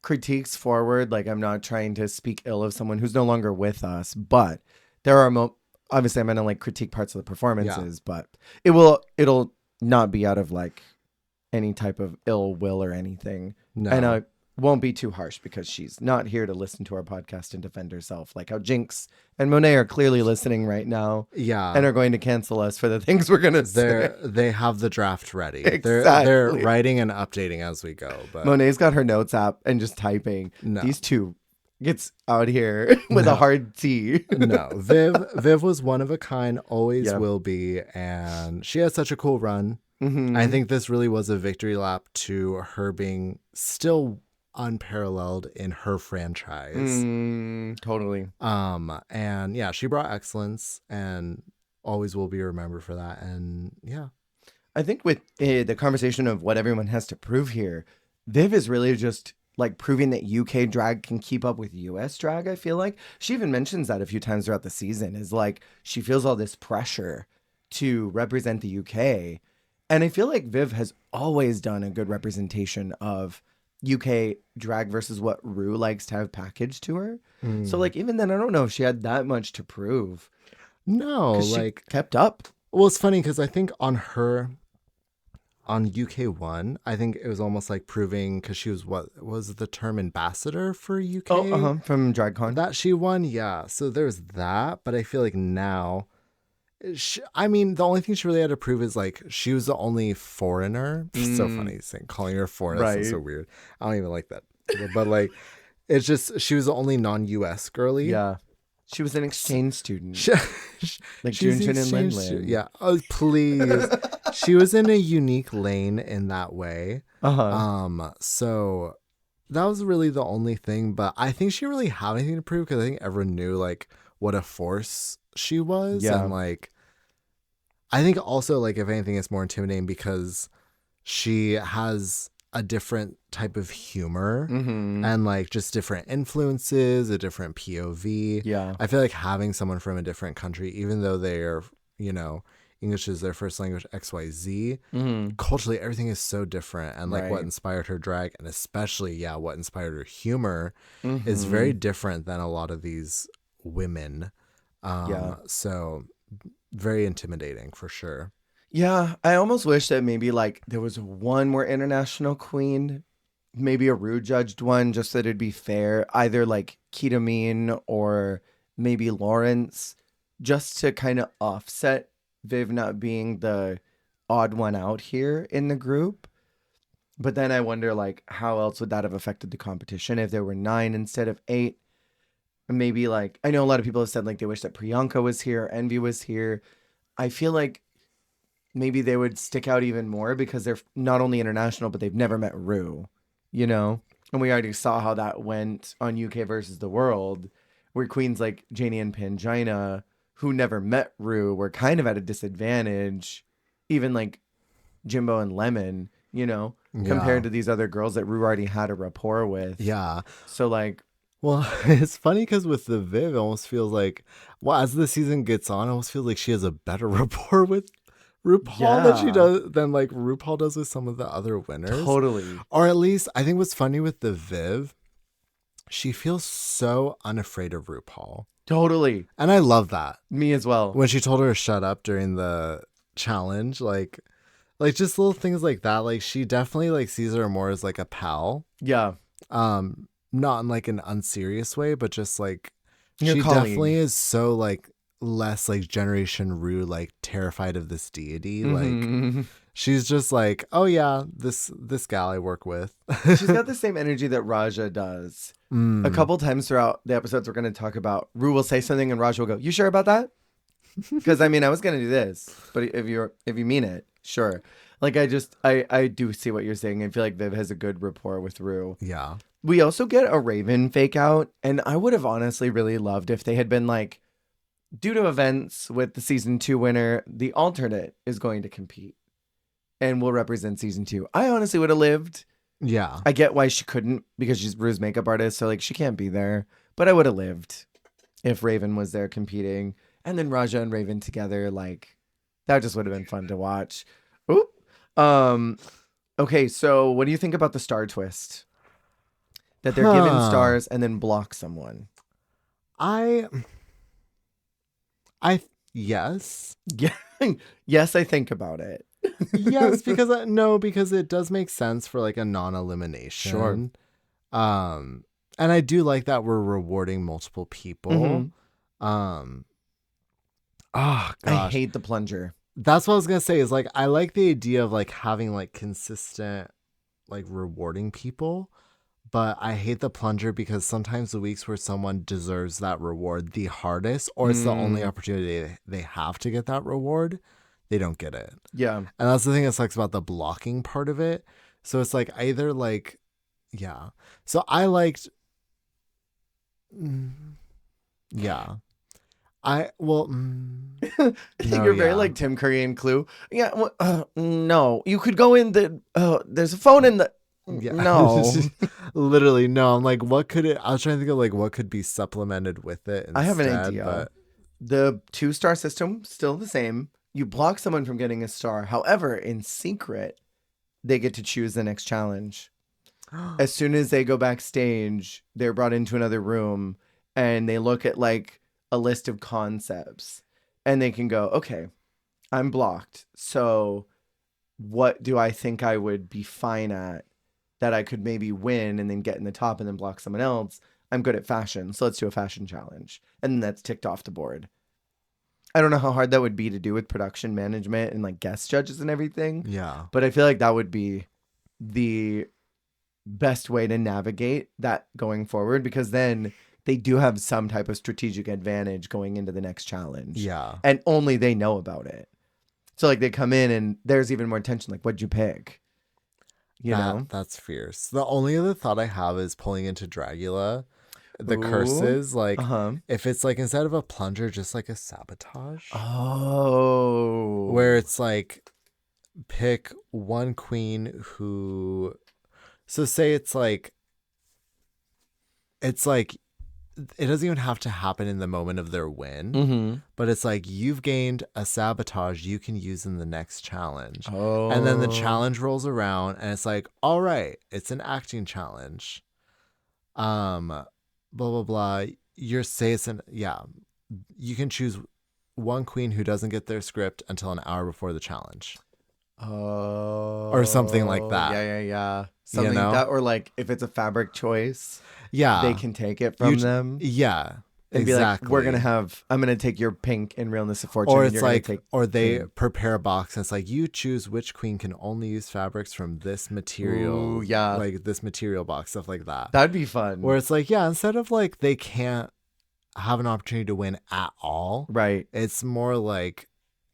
critiques forward. Like I'm not trying to speak ill of someone who's no longer with us, but there are obviously I'm gonna like critique parts of the performances, but it'll not be out of like any type of ill will or anything. No. And won't be too harsh because she's not here to listen to our podcast and defend herself, like how Jinx and Monet are clearly listening right now. Yeah. And are going to cancel us for the things we're going to say. They have the draft ready. Exactly. They're writing and updating as we go. But Monet's got her notes app and just typing. No. These two gets out here with a hard T. No. Viv was one of a kind, always will be. And she had such a cool run. Mm-hmm. I think this really was a victory lap to her being still unparalleled in her franchise. Totally. And yeah, she brought excellence and always will be remembered for that. And yeah, I think with the conversation of what everyone has to prove here, Viv is really just like proving that UK drag can keep up with US drag. I feel like she even mentions that a few times throughout the season, is like she feels all this pressure to represent the UK. And I feel like Viv has always done a good representation of UK drag versus what Rue likes to have packaged to her. So like even then, I don't know if she had that much to prove. No, like she kept up. Well, it's funny because I think on UK1, I think it was almost like proving, because she was, what was the term, ambassador for UK? From DragCon. That she won, yeah. So there's that, but I feel like now, I mean, the only thing she really had to prove is like she was the only foreigner. So funny calling her a foreigner. Right. That's so weird. I don't even like that. But like, it's just she was the only non-US girly. Yeah. She was an exchange student. Like Junjin and Lin Lin. Yeah. Oh, please. She was in a unique lane in that way. So that was really the only thing. But I think she really had anything to prove, because I think everyone knew like what a force she was. Yeah. And like, I think also like, if anything, it's more intimidating because she has a different type of humor and like just different influences, a different POV. Yeah. I feel like having someone from a different country, even though they are, you know, English is their first language, XYZ, culturally, everything is so different. And like what inspired her drag, and especially, what inspired her humor is very different than a lot of these women. So very intimidating for sure. Yeah, I almost wish that maybe like there was one more international queen, maybe a Rue judged one, just so that it'd be fair. Either like Kita Mean or maybe Lawrence, just to kind of offset Viv not being the odd one out here in the group. But then I wonder like how else would that have affected the competition if there were 9 instead of 8? Maybe like, I know a lot of people have said like they wish that Priyanka was here, Envy was here. I feel like maybe they would stick out even more because they're not only international, but they've never met Rue, you know? And we already saw how that went on UK versus the World, where queens like Janie and Pangina, who never met Rue, were kind of at a disadvantage, even like Jimbo and Lemon, you know, compared to these other girls that Rue already had a rapport with. Yeah. So like, well, it's funny because with the Viv, it almost feels like, well, as the season gets on, it almost feels like she has a better rapport with RuPaul than like RuPaul does with some of the other winners. Totally. Or at least I think what's funny with the Viv, she feels so unafraid of RuPaul. Totally. And I love that. Me as well. When she told her to shut up during the challenge, like just little things like that. Like she definitely like sees her more as like a pal. Yeah. Not in like an unserious way, but just like she definitely is so like less like Generation Rue, like terrified of this deity. Like she's just like, oh yeah, this gal I work with. She's got the same energy that Raja does. A couple times throughout the episodes we're going to talk about, Rue will say something and Raja will go, you sure about that? Because I mean, I was going to do this, but if you mean it, sure. Like I do see what you're saying. I feel like Viv has a good rapport with Rue. Yeah. We also get a Raven fake out, and I would have honestly really loved if they had been like, due to events with the season 2 winner, the alternate is going to compete and will represent season 2. I honestly would have lived. Yeah. I get why she couldn't, because she's Rue's makeup artist, so like she can't be there. But I would have lived if Raven was there competing. And then Raja and Raven together, like that just would have been fun to watch. Oop. Okay, so what do you think about the star twist? That they're given stars and then block someone. Yes. Yeah. Yes, I think about it. Yes, because because it does make sense for like a non-elimination. Sure. And I do like that we're rewarding multiple people. Mm-hmm. Oh gosh, I hate the plunger. That's what I was gonna say. Is like I like the idea of like having like consistent, like rewarding people, but I hate the plunger because sometimes the weeks where someone deserves that reward the hardest, or it's the only opportunity they have to get that reward, they don't get it. Yeah. And that's the thing that sucks about the blocking part of it. So it's like either like, yeah. So I liked, yeah. You're very like Tim Curry in Clue. Yeah. No, you could go in the, there's a phone in the, yeah. No. Literally, no. I'm like, what could it, I was trying to think of like what could be supplemented with it instead. I have an idea. But the 2-star system, still the same. You block someone from getting a star. However, in secret, they get to choose the next challenge. As soon as they go backstage, they're brought into another room and they look at like a list of concepts and they can go, okay, I'm blocked. So what do I think I would be fine at that I could maybe win and then get in the top and then block someone else? I'm good at fashion. So let's do a fashion challenge. And then that's ticked off the board. I don't know how hard that would be to do with production management and like guest judges and everything. Yeah. But I feel like that would be the best way to navigate that going forward, because then they do have some type of strategic advantage going into the next challenge. Yeah. And only they know about it. So like they come in and there's even more tension. Like, what'd you pick? You know? That's fierce. The only other thought I have is pulling into Dragula. The Ooh. Curses, like if it's like instead of a plunger, just like a sabotage. Oh. Where it's like pick one queen who, so say it's like it doesn't even have to happen in the moment of their win, but it's like you've gained a sabotage you can use in the next challenge. And then the challenge rolls around and it's like, all right, it's an acting challenge. Blah blah blah. You can choose one queen who doesn't get their script until an hour before the challenge. Or something like that. Yeah. Something like that, or like if it's a fabric choice, they can take it from them. Yeah. And exactly. Be like, I'm gonna take your pink in Realness of Fortune. Or it's like, or they prepare a box and it's like, you choose which queen can only use fabrics from this material. Ooh, yeah. Like this material box, stuff like that. That'd be fun. Where it's like, yeah, instead of like they can't have an opportunity to win at all. Right. It's more like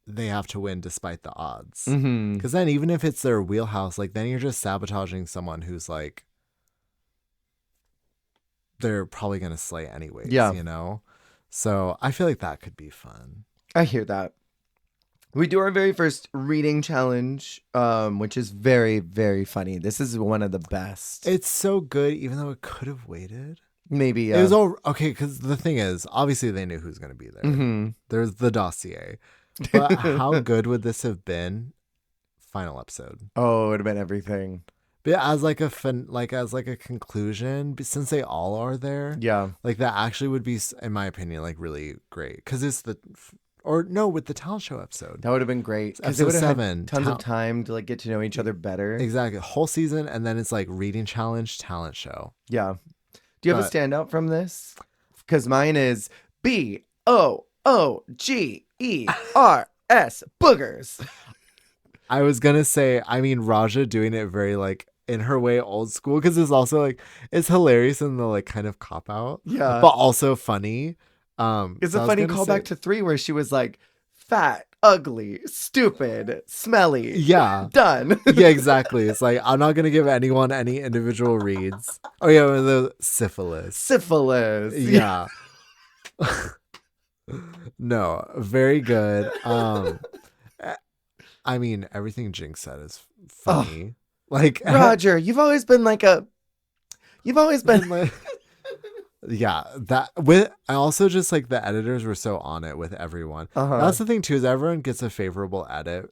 they have to win despite the odds. Mm-hmm. Because then even if it's their wheelhouse, like then you're just sabotaging someone who's like, they're probably going to slay anyways, you know? So I feel like that could be fun. I hear that. We do our very first reading challenge, which is very, very funny. This is one of the best. It's so good, even though it could have waited. Maybe, yeah. It was all, okay, because the thing is, obviously they knew who's going to be there. Mm-hmm. There's the dossier. But how good would this have been? Final episode. Oh, it would have been everything. But as like a as like a conclusion, since they all are there, like that actually would be, in my opinion, like really great, because it's with the talent show episode. That would have been great, because it would have had tons of time to like get to know each other better. Exactly, whole season, and then it's like reading challenge, talent show. Yeah. Do you have a standout from this? Because mine is BOOGERS, boogers. I was gonna say, I mean, Raja doing it very like in her way old school, because it's also like it's hilarious in the like kind of cop out, but also funny. It's a funny callback to 3 where she was like fat, ugly, stupid, smelly. Yeah, done. Yeah, exactly. It's like I'm not gonna give anyone any individual reads. Oh yeah, the syphilis. Yeah. No, very good. I mean, everything Jinx said is funny. Like Roger, you've always been like yeah, that with I also just like the editors were so on it with everyone. That's the thing too, is everyone gets a favorable edit.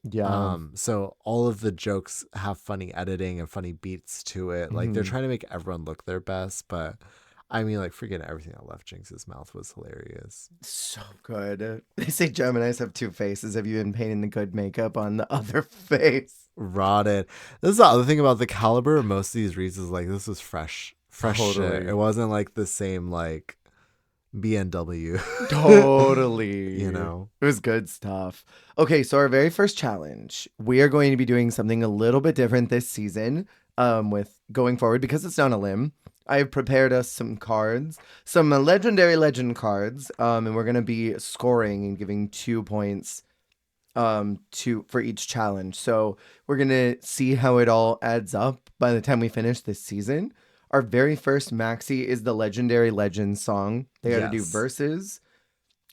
So all of the jokes have funny editing and funny beats to it. Like they're trying to make everyone look their best, but I mean, like, freaking everything that left Jinx's mouth was hilarious. So good. They say Geminis have 2 faces. Have you been painting the good makeup on the other face? Rotted. This is the other thing about the caliber of most of these reads is like, this was fresh fresh shit. Totally. It wasn't like the same like BMW. Totally. You know? It was good stuff. Okay, so our very first challenge, we are going to be doing something a little bit different this season with going forward because it's on a limb. I have prepared us some cards, some legendary legend cards, and we're going to be scoring and giving 2 points for each challenge. So we're going to see how it all adds up by the time we finish this season. Our very first maxi is the Legendary Legends song. They got to do verses.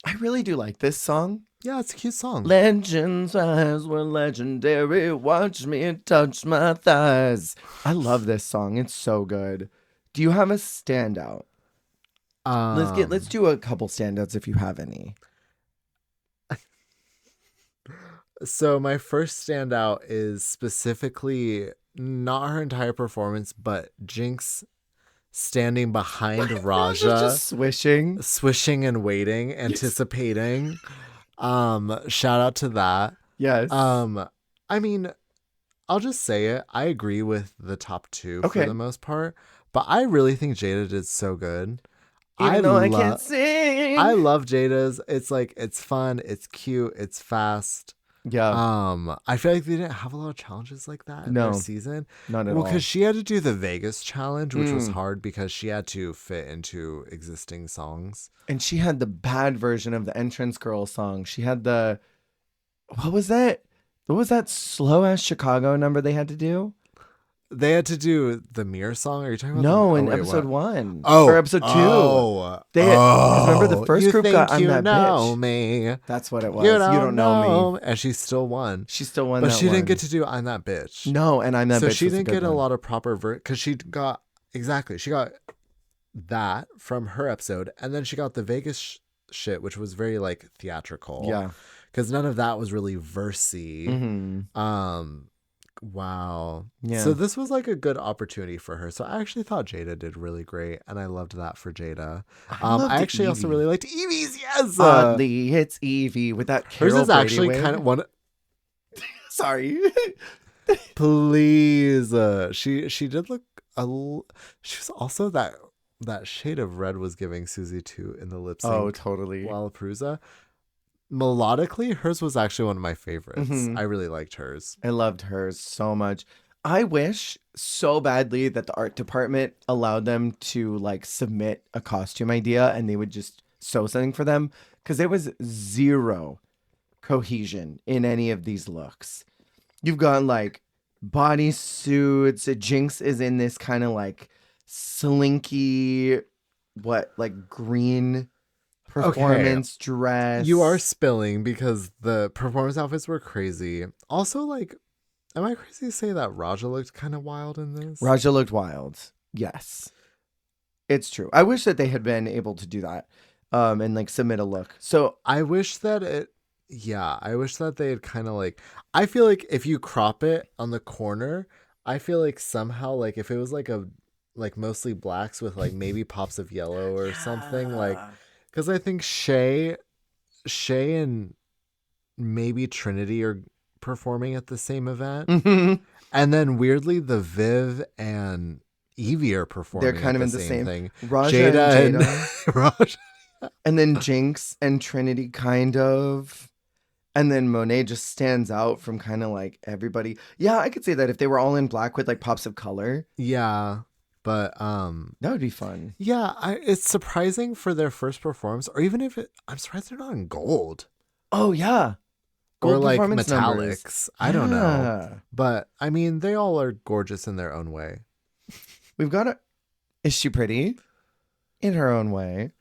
I really do like this song. Yeah, it's a cute song. Legends eyes were legendary. Watch me touch my thighs. I love this song. It's so good. Do you have a standout? Let's do a couple standouts if you have any. So my first standout is specifically not her entire performance, but Jinx standing behind Raja, just swishing and waiting, anticipating. Shout out to that. Yes. I mean, I'll just say it. I agree with the top two for the most part, but I really think Jada did so good. Even though I can't sing. I love Jada's. It's like, it's fun, it's cute, it's fast. Yeah. I feel like they didn't have a lot of challenges like that in their season. Not at all. Well, because she had to do the Vegas challenge, which was hard because she had to fit into existing songs. And she had the bad version of the Entrance Girl song. She had the, what was that? What was that slow ass Chicago number they had to do? They had to do the Mirror song. Are you talking about? No, in episode 1. Oh, or episode 2. Remember the first group got on that bitch. Me. That's what it was. You don't know me. And she still won. She still won. But she didn't one. get to do I'm That Bitch. No, and I'm That Bitch. So she didn't get a lot of proper because she got she got that from her episode, and then she got the Vegas shit, which was very like theatrical. Yeah, because none of that was really versy. Mm-hmm. Wow. Yeah. So this was like a good opportunity for her. So I actually thought Jada did really great, and I loved that for Jada. I actually also really liked Evie's. Yes. Oddly, it's Evie with that Carol hers is Brady actually wig. kind of one. Sorry. Please. She did look she was also that shade of red was giving Susie too in the lip sync. Oh, totally. Lollapalooza. Melodically, hers was actually one of my favorites. I really liked hers. I loved hers so much. I wish so badly that the art department allowed them to like submit a costume idea and they would just sew something for them, because there was zero cohesion in any of these looks. You've got like bodysuits. Jinx is in this kind of like slinky, green performance dress. You are spilling because the performance outfits were crazy. Also, like, am I crazy to say that Raja looked kind of wild in this? Raja looked wild. Yes. It's true. I wish that they had been able to do that and like submit a look. So I wish that I wish that they had kind of like, I feel like if you crop it on the corner, I feel like somehow like if it was like mostly blacks with like maybe pops of yellow or something, like, because I think Shay and maybe Trinity are performing at the same event. And then weirdly, the Viv and Evie are performing. They're kind of in the same same thing. Jada and Raja. And then Jinx and Trinity kind of. And then Monet just stands out from kind of like everybody. Yeah, I could say that if they were all in black with like pops of color. Yeah. But that would be fun. Yeah, it's surprising for their first performance, or even if I'm surprised they're not in gold. Oh yeah, gold or like metallics. Numbers. I don't know, but I mean, they all are gorgeous in their own way. We've got Is she pretty? In her own way.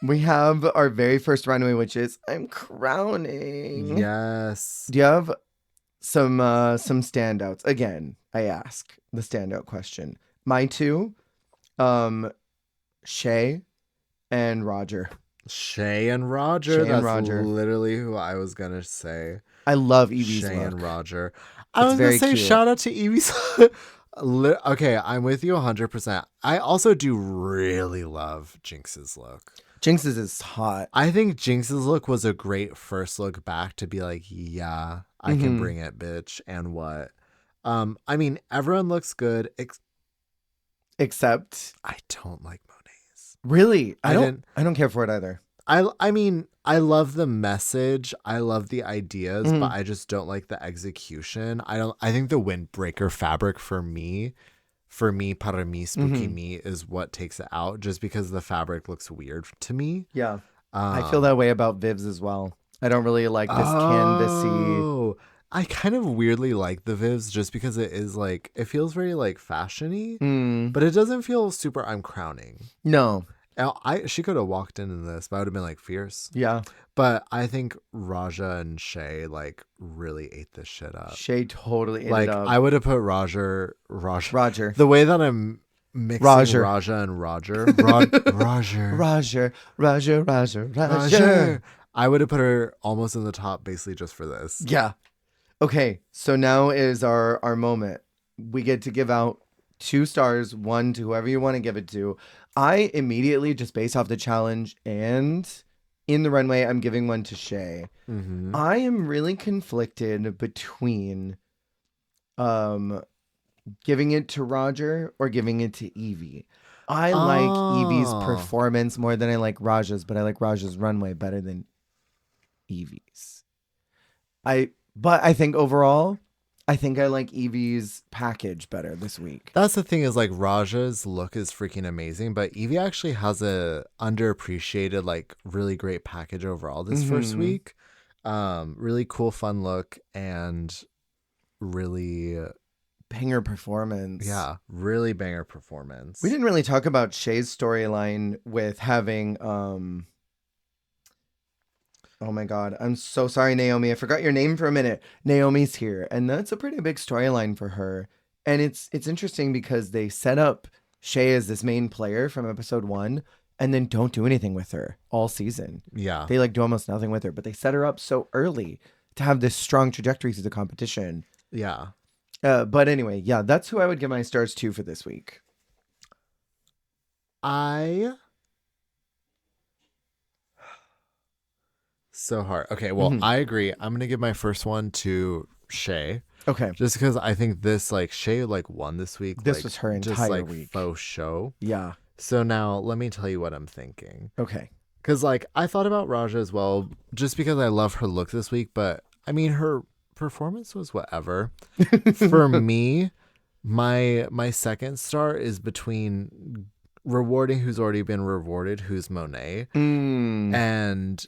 We have our very first runway, which is I'm crowning. Yes. Do you have some standouts? Again, I ask the standout question. My two, Shay and Roger. Shay and Roger. That's literally who I was gonna say. I love Evie's Shay look. And Roger. I was gonna say cute. Shout out to Evie's. Okay, I'm with you 100%. I also do really love Jinx's look. Jinx's is hot. I think Jinx's look was a great first look back to be like, yeah, I can bring it, bitch. And what? I mean, everyone looks good Except, I don't like Monet's. Really? I don't care for it either. I mean, I love the message. I love the ideas, Mm. but I just don't like the execution. I think the windbreaker fabric for me, para mí, spooky me, is what takes it out, just because the fabric looks weird to me. Yeah. I feel that way about Viv's as well. I don't really like this canvasy. I kind of weirdly like the Vivs just because it is like, it feels very like fashiony, but it doesn't feel super I'm crowning. No. She could have walked into this, but I would have been like fierce. Yeah. But I think Raja and Shay like really ate this shit up. Shay totally ate like, it up. I would have put Roger. The way that I'm mixing Raja and Roger. Roger. I would have put her almost in the top basically just for this. Yeah. Okay. So now is our moment. We get to give out 2 stars, 1 to whoever you want to give it to. I immediately, just based off the challenge and in the runway, I'm giving 1 to Shay. Mm-hmm. I am really conflicted between giving it to Roger or giving it to Evie. I like Evie's performance more than I like Raja's, but I like Raja's runway better than Evie's. But I think overall, I think I like Evie's package better this week. That's the thing, is like Raja's look is freaking amazing, but Evie actually has a underappreciated, like really great package overall this first week. Really cool, fun look, and really banger performance. Yeah, really banger performance. We didn't really talk about Shay's storyline with having oh my God. I'm so sorry, Naomi. I forgot your name for a minute. Naomi's here. And that's a pretty big storyline for her. And it's interesting because they set up Shay as this main player from episode 1 and then don't do anything with her all season. Yeah. They like do almost nothing with her, but they set her up so early to have this strong trajectory through the competition. Yeah. But anyway, yeah, that's who I would give my stars to for this week. So hard. Okay, well, I agree. I'm going to give my first one to Shay. Okay. Just because I think this, like, Shay, like, won this week. This like, was her entire just, like, week. faux show. Yeah. So now, let me tell you what I'm thinking. Okay. Because, like, I thought about Raja as well, just because I love her look this week. But, I mean, her performance was whatever. For me, my second star is between rewarding who's already been rewarded, who's Monet, and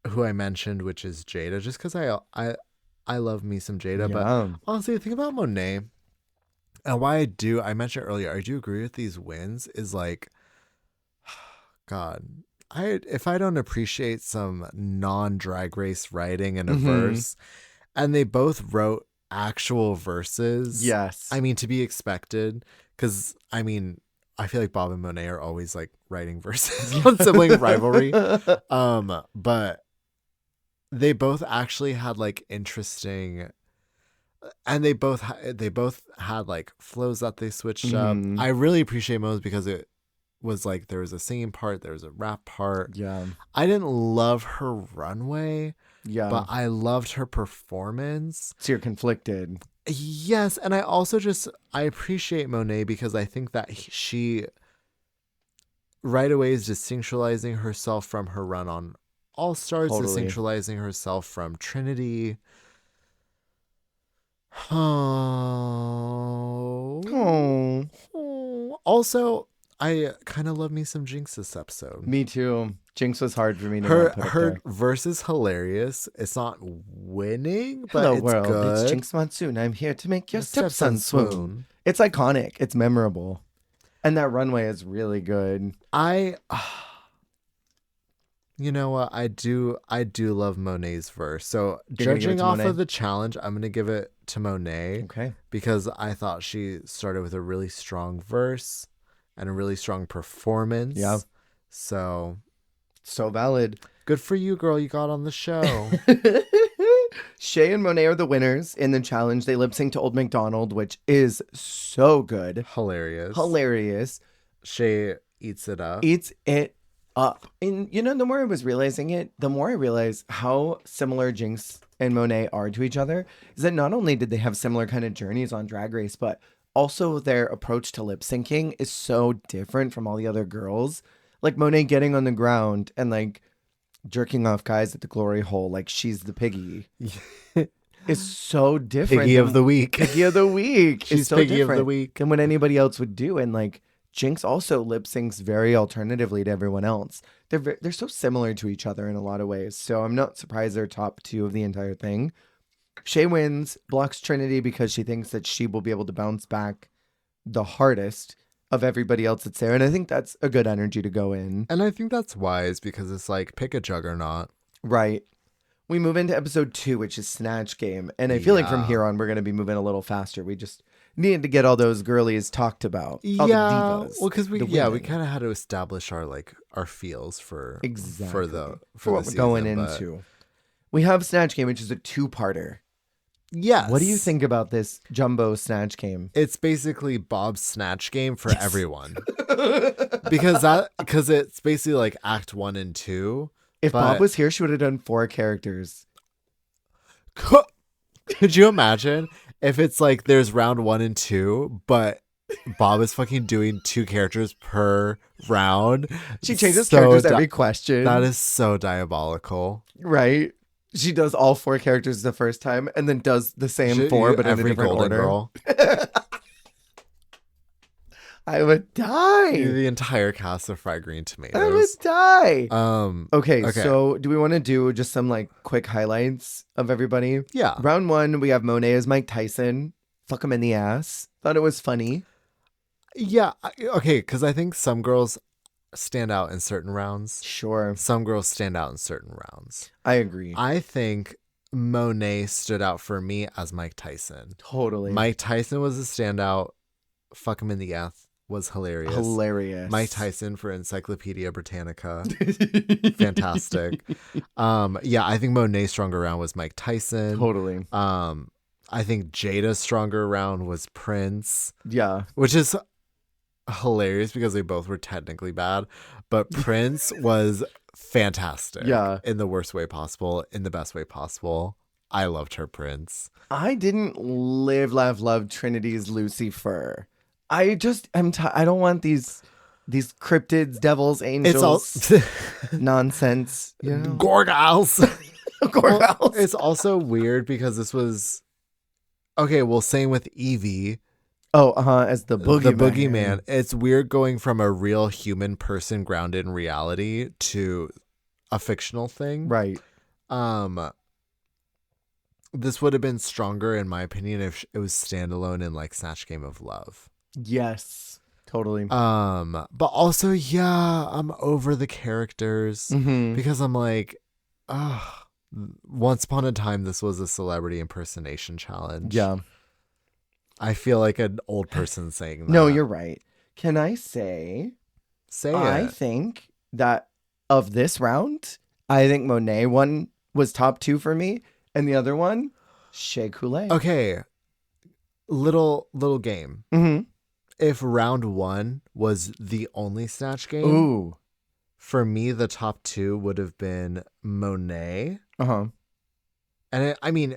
who I mentioned, which is Jada, just because I love me some Jada. But honestly, the thing about Monet, and why I mentioned earlier, I do agree with these wins, is like, God, if I don't appreciate some non-drag race writing in a verse, and they both wrote actual verses. Yes. I mean, to be expected, because I mean, I feel like Bob and Monet are always like writing verses on sibling rivalry. But they both actually had like interesting, and they both had like flows that they switched up. I really appreciate Mo's because it was like there was a singing part, there was a rap part. Yeah. I didn't love her runway. Yeah. But I loved her performance. So you're conflicted. Yes. And I also I appreciate Monet because I think that she right away is distinctualizing herself from her run on All Stars, distinctualizing herself from Trinity. Also, I kind of love me some Jinx this episode. Me too. Jinx was hard for me to her verse is hilarious. It's not winning, but Hello, it's world. good. It's Jinx Monsoon. I'm here to make your stepson swoon. It's iconic. It's memorable. And that runway is really good. You know what? I do love Monet's verse. So judging off of the challenge, I'm going to give it to Monet. Okay. Because I thought she started with a really strong verse and a really strong performance. Yeah. So valid. Good for you, girl. You got on the show. Shay and Monet are the winners in the challenge. They lip sync to Old MacDonald, which is so good. Hilarious. Shay eats it up. And you know, the more I was realizing it, the more I realized how similar Jinx and Monet are to each other. Is that not only did they have similar kind of journeys on Drag Race, but also their approach to lip syncing is so different from all the other girls. Like Monet getting on the ground and like jerking off guys at the glory hole like she's the piggy. Is so different. Piggy of the week. Piggy of the week. She's is so Piggy different of the week than what anybody else would do. And like Jinx also lip syncs very alternatively to everyone else. They're so similar to each other in a lot of ways. So I'm not surprised they're top 2 of the entire thing. Shay wins, blocks Trinity because she thinks that she will be able to bounce back the hardest of everybody else that's there. And I think that's a good energy to go in. And I think that's wise because it's like, pick a juggernaut. Right. We move into episode 2, which is Snatch Game. And I feel like from here on, we're going to be moving a little faster. We just needed to get all those girlies talked about. All the divas. Well, because we kind of had to establish our feels for what we're going into. We have Snatch Game, which is a 2-parter. Yes. What do you think about this jumbo Snatch Game? It's basically Bob's Snatch Game for everyone. because it's basically like Act 1 and 2. If Bob was here, she would have done 4 characters. Could you imagine if it's like there's round 1 and 2, but Bob is fucking doing 2 characters per round? She changes characters every question. That is so diabolical. Right? She does all 4 characters the first time and then does the same 4, but in a different order. Girl. I would die. The entire cast of Fried Green Tomatoes. I would die. Okay. So do we want to do just some like quick highlights of everybody? Yeah. Round 1, we have Monet as Mike Tyson. Fuck him in the ass. Thought it was funny. Yeah. Okay. Because I think some girls stand out in certain rounds. Sure. Some girls stand out in certain rounds. I agree. I think Monet stood out for me as Mike Tyson. Totally. Mike Tyson was a standout. Fuck him in the ass was hilarious. Mike Tyson for Encyclopedia Britannica. Fantastic. Yeah, I think Monet's stronger round was Mike Tyson. Totally. I think Jada's stronger round was Prince. Yeah. Which is hilarious because they both were technically bad, but Prince was fantastic. Yeah. In the worst way possible, in the best way possible. I loved her Prince. I didn't live, laugh, love Trinity's Lucy Fur. I just I don't want these cryptids, devils, angels, nonsense. You know? Gorgals. Gorgals. Well, it's also weird because this was same with Evie. As the boogeyman. The boogeyman. It's weird going from a real human person grounded in reality to a fictional thing. Right. This would have been stronger, in my opinion, if it was standalone in like Snatch Game of Love. Yes, totally. But also, I'm over the characters because I'm like, once upon a time, this was a celebrity impersonation challenge. Yeah. I feel like an old person saying that. No, you're right. Can I say I think that of this round, I think Monet one was top 2 for me, and the other one, Shea Coulee. Okay, little game. Mm-hmm. If round 1 was the only Snatch Game, ooh, for me the top 2 would have been Monet. And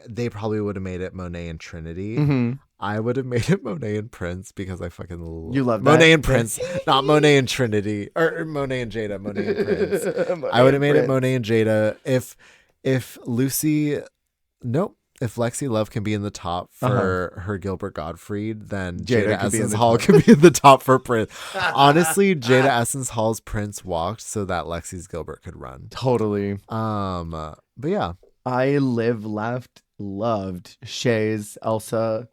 they probably would have made it Monet and Trinity. Mm-hmm. I would have made it Monet and Prince because I fucking love you love Monet and Prince, not Monet and Trinity or Monet and Jada. Monet and Prince. I would have made it Monet and Jada if Lexi Love can be in the top for her Gilbert Gottfried, then Jada Essence Hall can be in the top for Prince. Honestly, Jada Essence Hall's Prince walked so that Lexi's Gilbert could run. Totally. But yeah. I loved Shay's Elsa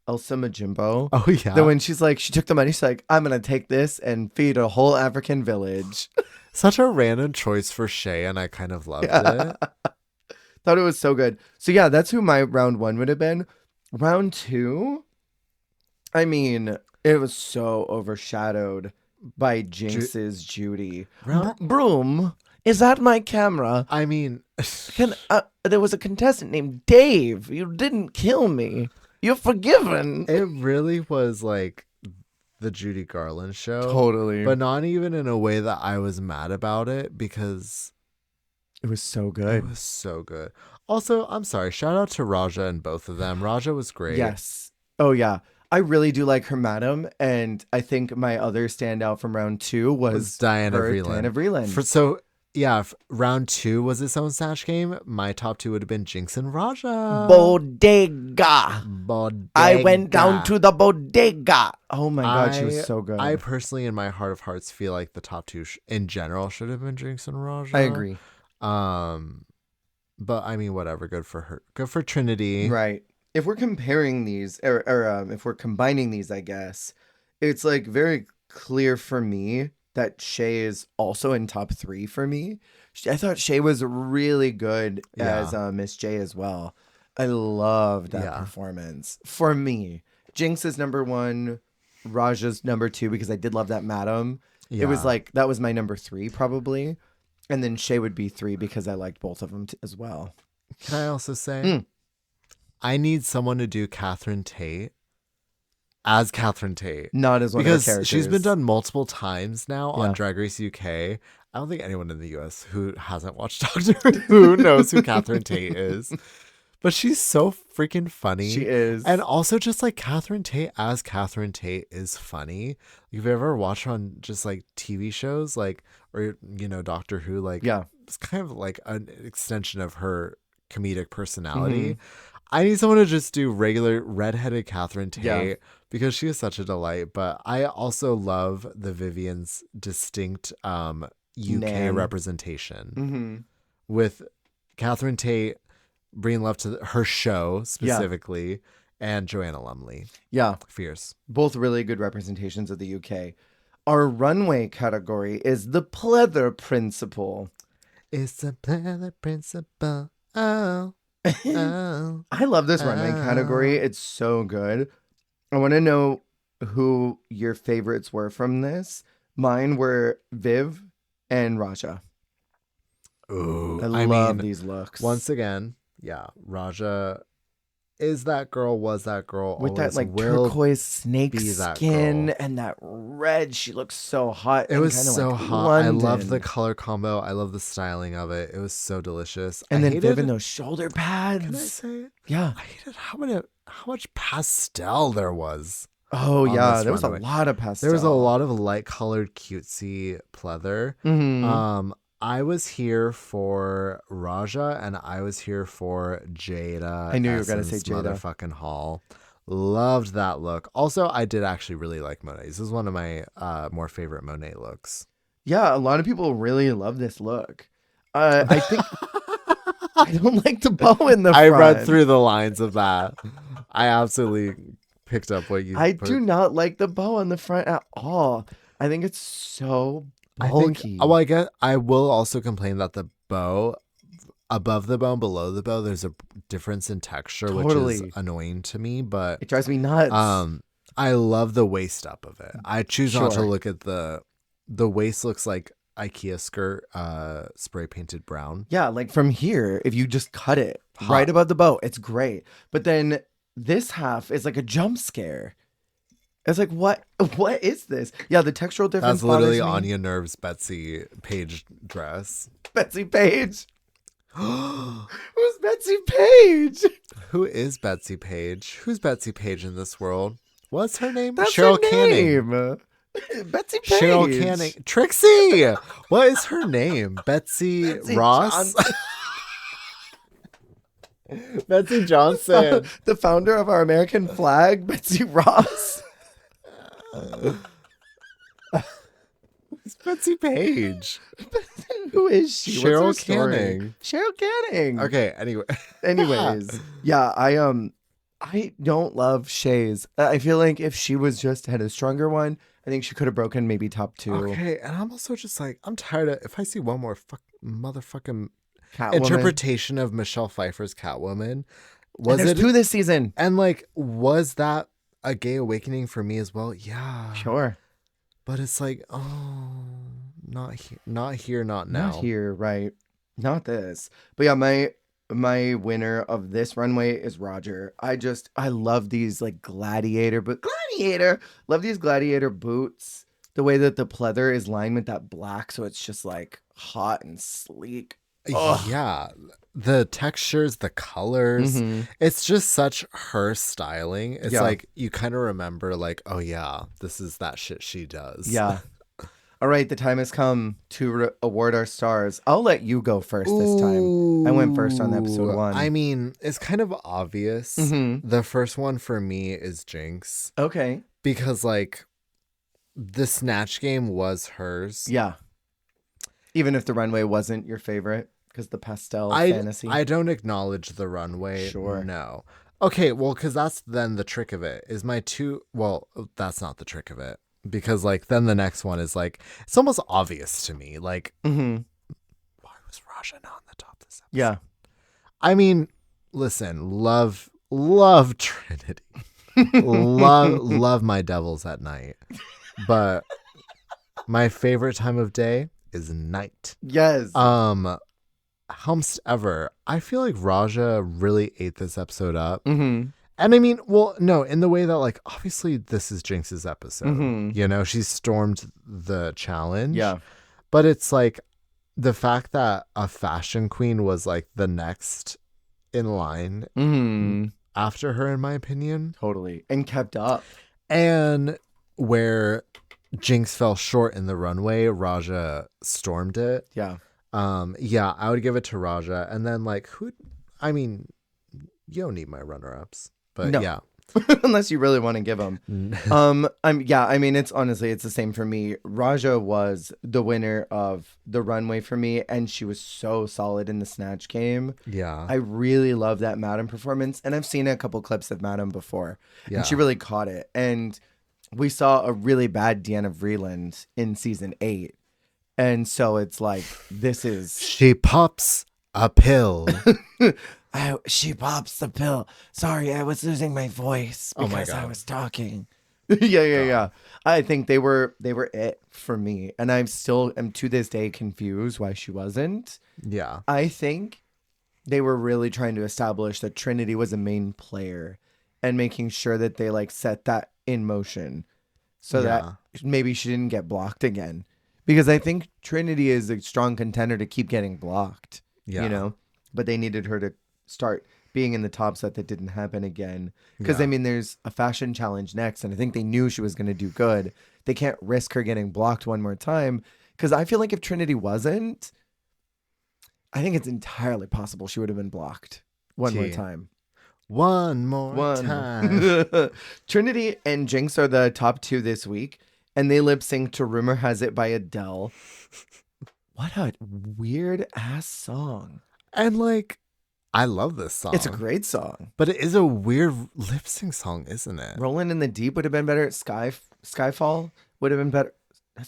Majimbo. Oh yeah. Then when she took the money, she's like, I'm gonna take this and feed a whole African village. Such a random choice for Shay, and I kind of loved it. Thought it was so good. So yeah, that's who my round 1 would have been. Round 2, it was so overshadowed by Jinx's Judy. Broom, is that my camera? There was a contestant named Dave. You didn't kill me. You're forgiven. It really was like the Judy Garland show. Totally. But not even in a way that I was mad about it because it was so good. It was so good. Also, I'm sorry. Shout out to Raja and both of them. Raja was great. Yes. Oh, yeah. I really do like her madam, and I think my other standout from round 2 was Diana her, Vreeland. Diana Vreeland. Round 2 was its own Snatch Game. My top 2 would have been Jinx and Raja. Bodega. I went down to the bodega. Oh my God, she was so good. I personally, in my heart of hearts, feel like the top 2 in general should have been Jinx and Raja. I agree. But I mean, whatever. Good for her. Good for Trinity. Right. If we're comparing these, or if we're combining these, I guess, it's like very clear for me that Shay is also in top 3 for me. I thought Shay was really good as Miss J as well. I loved that performance. For me, Jinx is number 1, Raja's number 2, because I did love that madam. Yeah. It was like, that was my number 3 probably. And then Shay would be 3 because I liked both of them as well. Can I also say, I need someone to do Catherine Tate as Catherine Tate. Not as one of her characters. Because she's been done multiple times now on Drag Race UK. I don't think anyone in the US who hasn't watched Doctor Who knows who Catherine Tate is. But she's so freaking funny. She is. And also just like Catherine Tate as Catherine Tate is funny. If you ever watched her on just like TV shows, like, or, you know, Doctor Who, like, it's kind of like an extension of her comedic personality. I need someone to just do regular redheaded Catherine Tate because she is such a delight. But I also love the Vivian's distinct UK representation with Catherine Tate bringing love to her show specifically and Joanna Lumley. Yeah. Fierce. Both really good representations of the UK. Our runway category is the pleather principle. It's the pleather principle. Oh. I love this runway category. It's so good. I want to know who your favorites were from this. Mine were Viv and Raja. Ooh, I love these looks. Once again, Raja is that girl, was that girl, with that like turquoise snake skin and that red. She looks so hot. It was so like hot. London. I love the color combo. I love the styling of it. It was so delicious. And then Viv in those shoulder pads. Can I say it? Yeah. I hated how much pastel there was. Oh yeah, there was a lot of pastel. There was a lot of light colored cutesy pleather. I was here for Raja and I was here for Jada. I knew you were gonna say Jada. Motherfucking Hall. Loved that look. Also, I did actually really like Monet. This is one of my more favorite Monet looks. Yeah, a lot of people really love this look. I think I don't like the bow in the front. I read through the lines of that. I absolutely picked up what you. I do not like the bow on the front at all. I think it's so bulky. I guess I will also complain that the bow above the bow and below the bow, there's a difference in texture, which is annoying to me. But it drives me nuts. I love the waist up of it. I choose not to look at the waist. Looks like IKEA skirt, spray painted brown. Yeah, like from here, if you just cut it right above the bow, it's great. But then this half is like a jump scare. It's like, what is this? Yeah, the textural difference. That's literally Anya Nerve's Betsy Page dress. Betsy Page? Who's Betsy Page? Who is Betsy Page? Who's Betsy Page in this world? What's her name? That's Cheryl her name. Canning. Betsy Page. Cheryl Canning. Trixie! What is her name? Betsy Ross? Betsy Johnson. The founder of our American flag, Betsy Ross. It's Betsy Page. Who is she? Cheryl Canning. Cheryl Canning. Okay, anyways. Yeah, I don't love Shay's. I feel like if she was just had a stronger one, I think she could have broken maybe top 2. Okay, and I'm also just like, I'm tired of, if I see one more motherfucking Catwoman interpretation of Michelle Pfeiffer's Catwoman. There's 2 this season. And like, was that a gay awakening for me as well? Yeah. Sure. But it's like, oh, not here, not now. Not here, right. Not this. But yeah, my winner of this runway is Roger. I love these like gladiator. Love these gladiator boots. The way that the pleather is lined with that black, so it's just like hot and sleek. Ugh. Yeah. the textures, the colors. Mm-hmm. It's just such her styling. It's Yeah. like you kind of remember like, oh yeah, this is that shit she does. Yeah. All right, the time has come to award our stars. I'll let you go first this time. I went first on episode 1. I mean, it's kind of obvious. Mm-hmm. The first one for me is Jinx. Okay. Because like the Snatch Game was hers. Yeah. Even if the runway wasn't your favorite, because the pastel fantasy. I don't acknowledge the runway. Sure. No. Okay, well, because that's then the trick of it. Is my two... Well, that's not the trick of it. Because, like, then the next one is, like... It's almost obvious to me. Like, Mm-hmm. why was Raja not on the top this episode? Yeah. I mean, listen, love Trinity. love my devils at night. But my favorite time of day is night. Yes. Humst ever. I feel like Raja really ate this episode up. Mm-hmm. And I mean, well, no, in the way that, like, obviously this is Jinx's episode. Mm-hmm. You know, she stormed the challenge. Yeah. But it's like the fact that a fashion queen was like the next in line Mm-hmm. after her, in my opinion. Totally. And kept up. And where Jinx fell short in the runway, Raja stormed it. Yeah. Yeah, I would give it to Raja. And then, like, I mean, you don't need my runner-ups. But No. yeah. Unless you really want to give them. I mean, it's the same for me. Raja was the winner of the runway for me, and she was so solid in the Snatch Game. Yeah. I really love that Madam performance, and I've seen a couple clips of Madam before, Yeah. and she really caught it. And we saw a really bad Deanna Vreeland in season 8, and so it's like, this is... She pops a pill. She pops the pill. Sorry, I was losing my voice Oh my because I God. was talking. Yeah. I think they were it for me, and I'm still am to this day confused why she wasn't. Yeah. I think they were really trying to establish that Trinity was a main player, and making sure that they like set that in motion, so that maybe she didn't get blocked again. Because I think Trinity is a strong contender to keep getting blocked. Yeah. You know, but they needed her to start being in the top set. That didn't happen again. Because, Yeah. I mean, there's a fashion challenge next, and I think they knew she was going to do good. They can't risk her getting blocked one more time. Because I feel like if Trinity wasn't, I think it's entirely possible she would have been blocked one more time. One more time. Trinity and Jinx are the top 2 this week, and they lip sync to Rumor Has It by Adele. What a weird ass song. And like, I love this song. It's a great song. But it is a weird lip sync song, isn't it? Rolling in the Deep would have been better. Skyfall would have been better.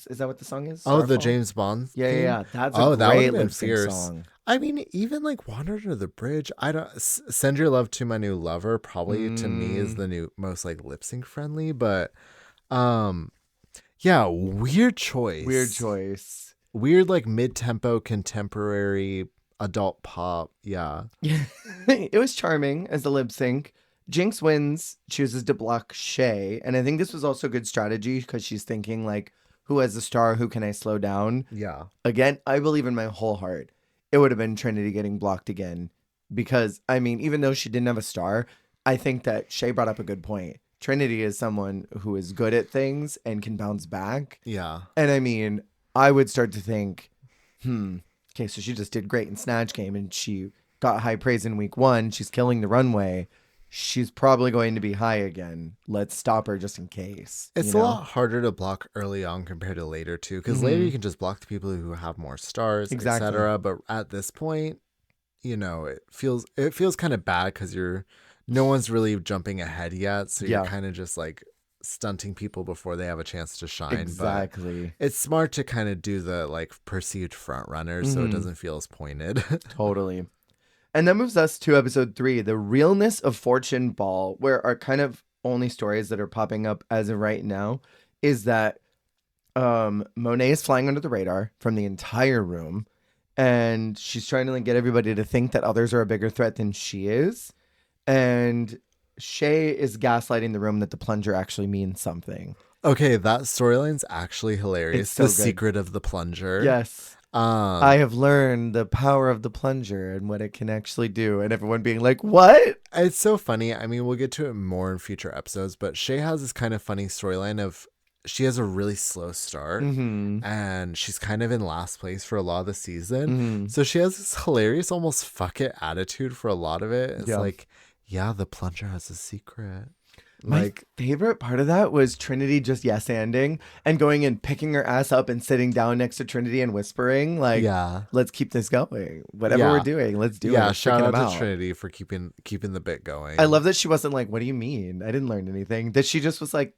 Is that what the song is? Oh, the Starfall? James Bond. Yeah, theme? yeah. That's Oh, a that would great have been lip sync fierce. song. I mean, even like Wander Under the Bridge. I don't Send Your Love to My New Lover. Probably to me is the new most like lip sync friendly. But, yeah, weird choice. Weird choice. Weird like mid tempo contemporary adult pop. Yeah. It was charming as the lip sync. Jinx wins, chooses to block Shay, and I think this was also good strategy because she's thinking like, who has a star? Who can I slow down? Yeah. Again, I believe in my whole heart it would have been Trinity getting blocked again, because I mean, even though she didn't have a star, I think that Shay brought up a good point. Trinity is someone who is good at things and can bounce back. Yeah. And I mean, I would start to think, okay, so she just did great in Snatch Game and she got high praise in week 1. She's killing the runway. She's probably going to be high again. Let's stop her just in case. It's a lot harder to block early on compared to later too, because later you can just block the people who have more stars, Exactly. etc. But at this point, you know, it feels kind of bad because no one's really jumping ahead yet, so you're kind of just like stunting people before they have a chance to shine. Exactly. But it's smart to kind of do the like perceived front runner, so it doesn't feel as pointed. Totally. And that moves us to episode 3, the realness of Fortune Ball, where our kind of only stories that are popping up as of right now is that Monet is flying under the radar from the entire room, and she's trying to like get everybody to think that others are a bigger threat than she is. And Shay is gaslighting the room that the plunger actually means something. Okay, that storyline's actually hilarious. It's so the good. secret of the plunger. Yes. I have learned the power of the plunger and what it can actually do, and everyone being like, "What?" It's so funny. I mean, we'll get to it more in future episodes, but Shay has this kind of funny storyline of she has a really slow start and she's kind of in last place for a lot of the season. So she has this hilarious, almost fuck it attitude for a lot of it. It's like, yeah, the plunger has a secret. My favorite part of that was Trinity just yes-anding and going and picking her ass up and sitting down next to Trinity and whispering, like, let's keep this going. Whatever we're doing, let's do it. Yeah, shout out to Trinity for keeping the bit going. I love that she wasn't like, what do you mean? I didn't learn anything. That she just was like,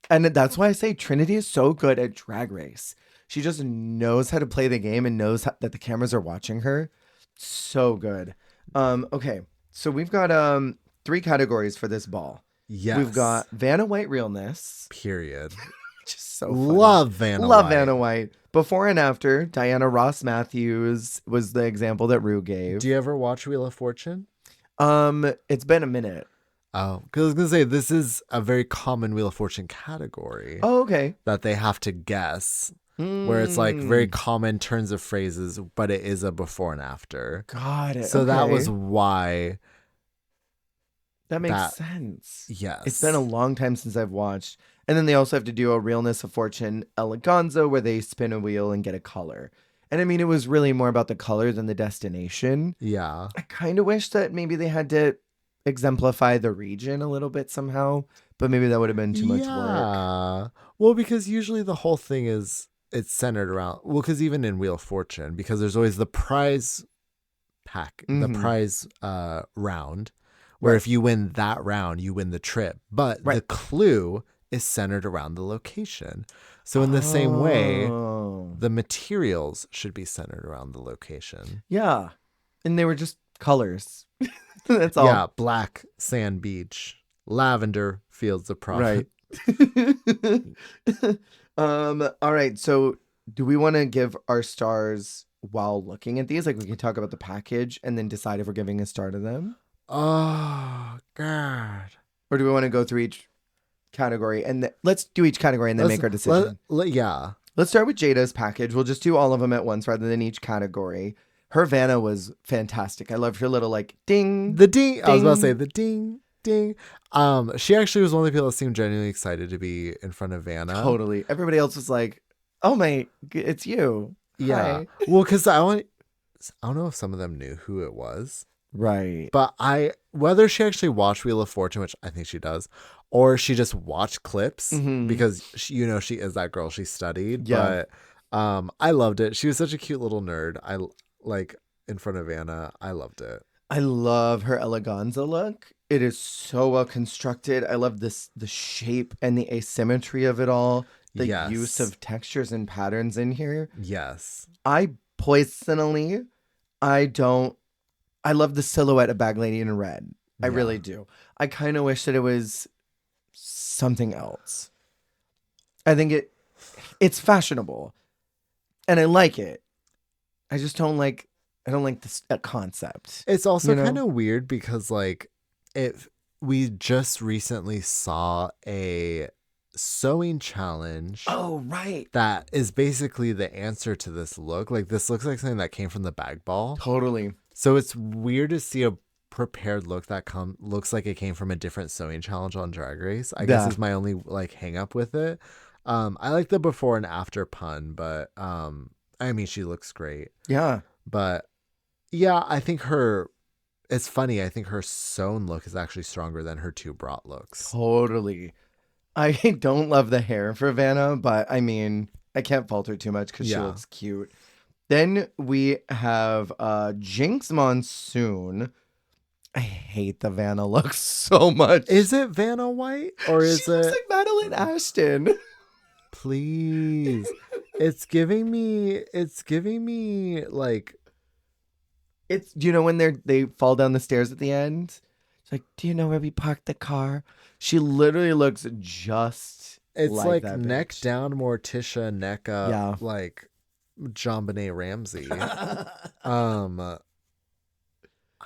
and that's why I say Trinity is so good at Drag Race. She just knows how to play the game and knows that the cameras are watching her. So good. Okay, so we've got 3 categories for this ball. Yes. We've got Vanna White realness. Period. Just so funny. Love Vanna White. Love Vanna White. Before and after, Diana Ross Matthews was the example that Rue gave. Do you ever watch Wheel of Fortune? It's been a minute. Oh, because I was going to say, this is a very common Wheel of Fortune category. Oh, okay. That they have to guess. Where it's like very common turns of phrases, but it is a before and after. Got it. So that was why... That makes sense. Yes. It's been a long time since I've watched. And then they also have to do a Realness of Fortune eleganza where they spin a wheel and get a color. And I mean, it was really more about the color than the destination. Yeah. I kind of wish that maybe they had to exemplify the region a little bit somehow, but maybe that would have been too much work. Well, because usually the whole thing is it's centered around, well, because even in Wheel of Fortune, because there's always the prize pack, the prize round. Where if you win that round, you win the trip. But the clue is centered around the location. So in the same way, the materials should be centered around the location. Yeah. And they were just colors. That's all. Yeah. Black, sand beach. Lavender, fields of profit. Right. All right. So do we want to give our stars while looking at these? Like we can talk about the package and then decide if we're giving a star to them? Oh, God. Or do we want to go through each category? And let's do each category and then make our decision. Yeah. Let's start with Jada's package. We'll just do all of them at once rather than each category. Her Vanna was fantastic. I loved her little like ding. The ding. Ding. I was about to say the ding, ding. She actually was one of the people that seemed genuinely excited to be in front of Vanna. Totally. Everybody else was like, oh my, it's you. Yeah. Hi. Well, because I don't know if some of them knew who it was. Right. But whether she actually watched Wheel of Fortune, which I think she does, or she just watched clips because she is that girl. She studied. Yeah. But I loved it. She was such a cute little nerd. I like in front of Anna. I loved it. I love her eleganza look. It is so well constructed. I love the shape and the asymmetry of it all. The use of textures and patterns in here. Yes. I personally, I love the silhouette of Bag Lady in red. I really do. I kind of wish that it was something else. I think it's fashionable, and I like it. I just don't like. I don't like this concept. It's also kind of weird because we just recently saw a sewing challenge. Oh, right. That is basically the answer to this look. Like this looks like something that came from the bag ball. Totally. So it's weird to see a prepared look that looks like it came from a different sewing challenge on Drag Race. I guess is my only like hang up with it. I like the before and after pun, but I mean she looks great. Yeah. But yeah, I think it's funny. I think her sewn look is actually stronger than her 2 brought looks. Totally. I don't love the hair for Vanna, but I mean, I can't fault her too much because she looks cute. Then we have Jinx Monsoon. I hate the Vanna look so much. Is it Vanna White or is she looks like Madeline Ashton? Please. It's giving me like do you know when they fall down the stairs at the end? It's like, do you know where we parked the car? She literally looks just like that neck bitch. down Morticia, neck up like JonBenet Ramsey.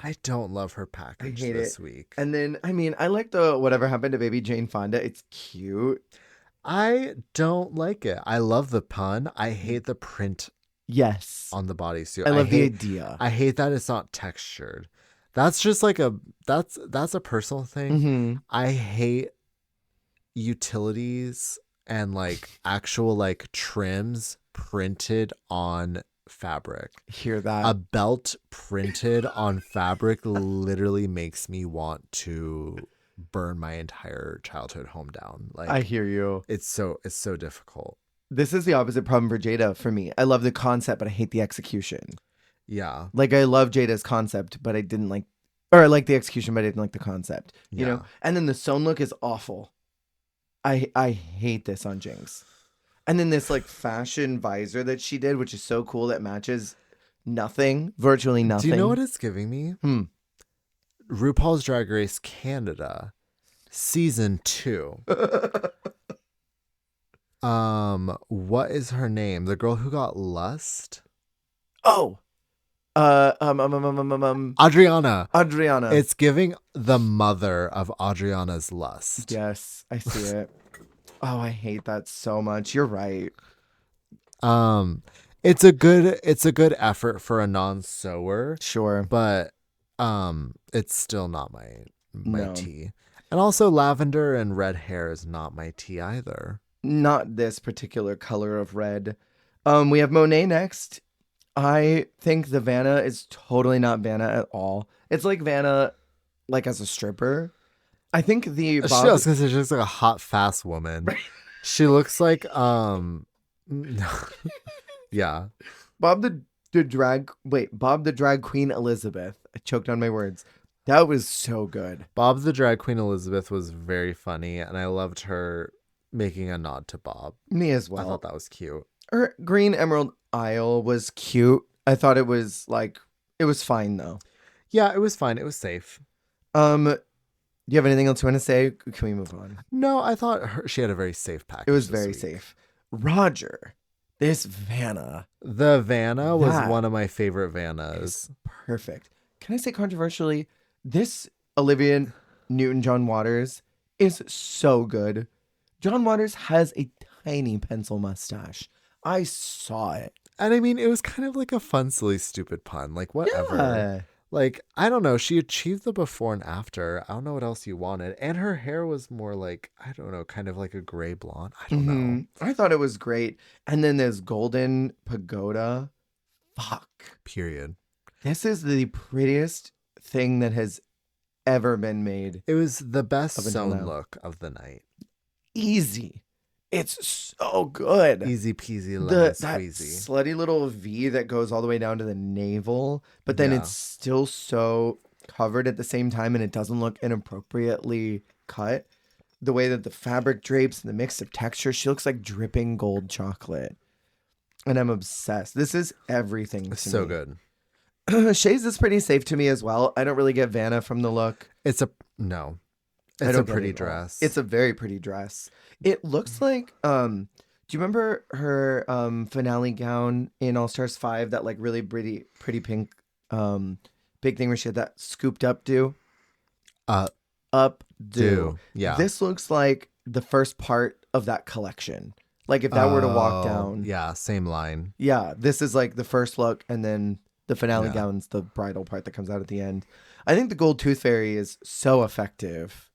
I don't love her package this week. And then, I mean, I like the Whatever Happened to Baby Jane Fonda. It's cute. I don't like it. I love the pun. I hate the print Yes. on the bodysuit. I love the idea. I hate that it's not textured. That's just like that's a personal thing. Mm-hmm. I hate utilities and like actual like trims printed on fabric. Hear that? A belt printed on fabric literally makes me want to burn my entire childhood home down. Like, I hear you. It's so difficult. This is the opposite problem for Jada for me. I love the concept, but I hate the execution. Yeah. Like, I love Jada's concept, but I didn't like, or I like the execution, but I didn't like the concept, you know? And then the sewn look is awful. I hate this on Jinx. And then this like fashion visor that she did, which is so cool, that matches nothing, virtually nothing. Do you know what it's giving me? RuPaul's Drag Race Canada, season 2. What is her name? The girl who got lust? Oh. Adriana. It's giving the mother of Adriana's lust. Yes, I see it. Oh, I hate that so much. You're right. It's a good effort for a non-sewer. Sure. But it's still not my tea. And also lavender and red hair is not my tea either. Not this particular color of red. We have Monet next. I think the Vanna is totally not Vanna at all. It's like Vanna, like as a stripper. I think the Bob... I was gonna say she looks like a hot, fast woman. She looks like yeah. Bob the drag queen Elizabeth. I choked on my words. That was so good. Bob the drag queen Elizabeth was very funny, and I loved her making a nod to Bob. Me as well. I thought that was cute. Her Green Emerald Isle was cute. I thought it was fine though. Yeah, it was fine. It was safe. Do you have anything else you want to say? Can we move on? No, I thought she had a very safe package. It was very safe. Roger, this Vanna. The Vanna was one of my favorite Vannas. Perfect. Can I say controversially, this Olivia Newton-John Waters is so good. John Waters has a tiny pencil mustache. I saw it. And I mean, it was kind of like a fun, silly, stupid pun. Like, whatever. Yeah. Like, I don't know. She achieved the before and after. I don't know what else you wanted. And her hair was more like, I don't know, kind of like a gray blonde. I don't know. I thought it was great. And then this golden pagoda. Fuck. Period. This is the prettiest thing that has ever been made. It was the best sewn look of the night. Easy. It's so good. Easy peasy lemon squeezy. That slutty little V that goes all the way down to the navel, but then it's still so covered at the same time, and it doesn't look inappropriately cut. The way that the fabric drapes and the mix of texture, she looks like dripping gold chocolate. And I'm obsessed. This is everything to me. So good. Shays is pretty safe to me as well. I don't really get Vanna from the look. It's a pretty dress. It's a very pretty dress. It looks like do you remember her finale gown in All Stars 5, that like really pretty pink big thing where she had that scooped up do? Updo. Yeah. This looks like the first part of that collection. Like if that were to walk down. Yeah, same line. Yeah, this is like the first look, and then the finale gown's the bridal part that comes out at the end. I think the Gold Tooth Fairy is so effective.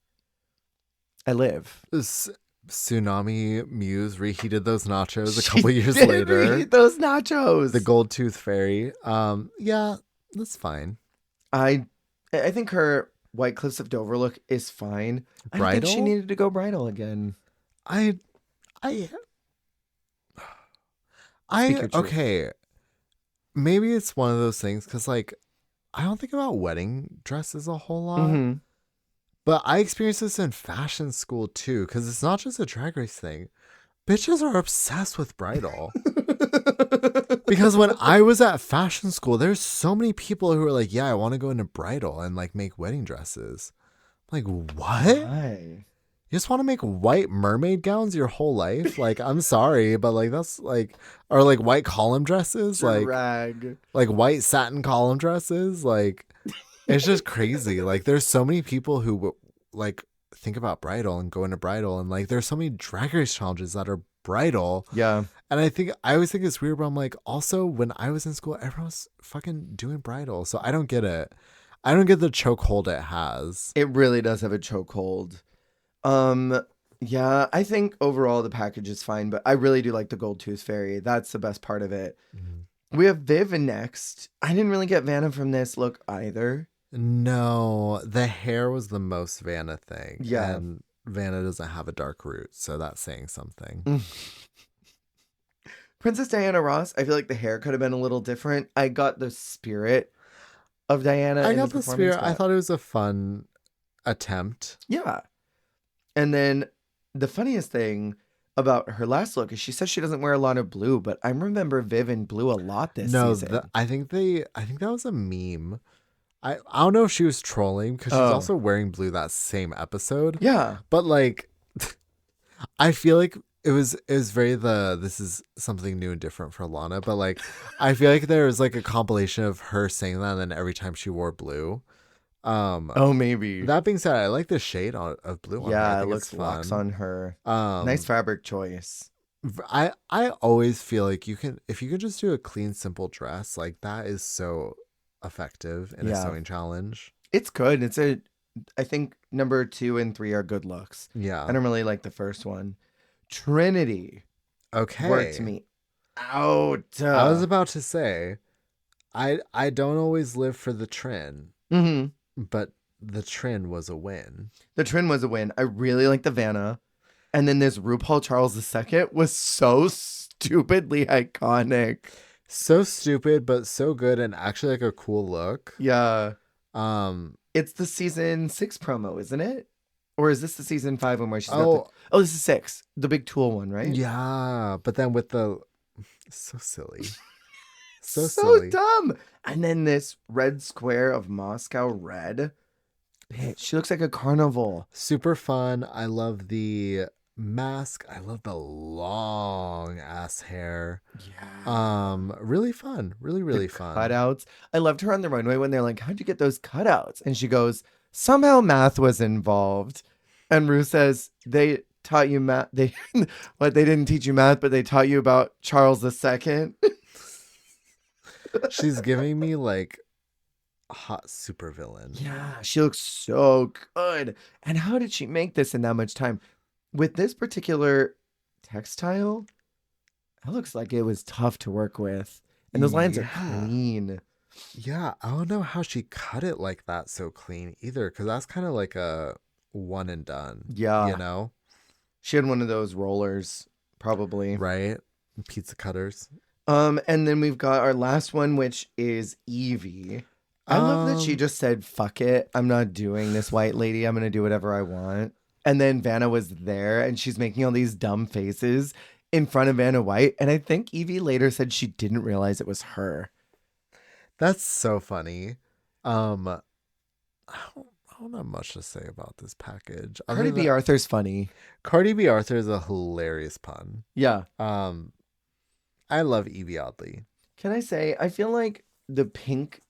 I live. Tsunami Muse reheated those nachos a couple years later. Reheat those nachos. The Gold Tooth Fairy. Yeah, that's fine. I think her White Cliffs of Dover look is fine. Bridal? I think she needed to go bridal again. Okay. Maybe it's one of those things because, like, I don't think about wedding dresses a whole lot. But I experienced this in fashion school, too, because it's not just a Drag Race thing. Bitches are obsessed with bridal. Because when I was at fashion school, there's so many people who were like, yeah, I want to go into bridal and, like, make wedding dresses. I'm like, what? Why? You just want to make white mermaid gowns your whole life? Like, I'm sorry, but like that's like, or like white column dresses, Drag. like white satin column dresses. Like, it's just crazy. Like, there's so many people who like think about bridal and go into bridal, and like there's so many Drag Race challenges that are bridal. Yeah. And I always think it's weird, but I'm like, also when I was in school, everyone was fucking doing bridal. So I don't get it. I don't get the chokehold it has. It really does have a chokehold. Yeah, I think overall the package is fine, but I really do like the gold tooth fairy. That's the best part of it. We have Viv next. I didn't really get Vanna from this look either. No, the hair was the most Vanna thing. Yeah. And Vanna doesn't have a dark root, so that's saying something. Princess Diana Ross, I feel like the hair could have been a little different. I got the spirit of Diana. I got the spirit. I thought it was a fun attempt. Yeah. And then the funniest thing about her last look is she says she doesn't wear a lot of blue, but I remember Viv in blue a lot this season. I think that was a meme. I don't know if she was trolling because she's also wearing blue that same episode. Yeah. But like I feel like it was very this is something new and different for Lana, but like I feel like there was like a compilation of her saying that and then every time she wore blue. Maybe. That being said, I like the shade of blue on her. Yeah, it looks luxe on her. Nice fabric choice. I always feel like if you can just do a clean, simple dress, like that is so effective in a sewing challenge. It's good. I think number 2 and 3 are good looks. Yeah. I don't really like the first one. Trinity. Okay. Worked me out. I was about to say, I don't always live for the Trin. Mm-hmm. But the Trin was a win. The Trin was a win. I really like the Vanna. And then this RuPaul Charles II was so stupidly iconic. So stupid, but so good and actually like a cool look. Yeah. It's the season 6 promo, isn't it? Or is this the season 5 one where she's got this is 6. The big tool one, right? Yeah. But then with so silly. So silly. Dumb. And then this red square of Moscow red. Bitch, she looks like a carnival. Super fun. I love the mask. I love the long ass hair. Yeah. Really fun. Really fun. Cutouts. I loved her on the runway when they're like, how'd you get those cutouts? And she goes, somehow math was involved. And Rue says, they taught you math. They didn't teach you math, but they taught you about Charles II. She's giving me like a hot supervillain. Yeah, she looks so good. And how did she make this in that much time? With this particular textile, it looks like it was tough to work with. And those lines are clean. Yeah, I don't know how she cut it like that so clean either, because that's kind of like a one and done. Yeah. You know? She had one of those rollers, probably. Right? Pizza cutters. And then we've got our last one, which is Evie. I love that she just said, fuck it. I'm not doing this, white lady. I'm going to do whatever I want. And then Vanna was there and she's making all these dumb faces in front of Vanna White. And I think Evie later said she didn't realize it was her. That's so funny. I don't have much to say about this package. Cardi B. Arthur's funny. Cardi B. Arthur is a hilarious pun. Yeah. I love Evie Oddly. Can I say, I feel like the pink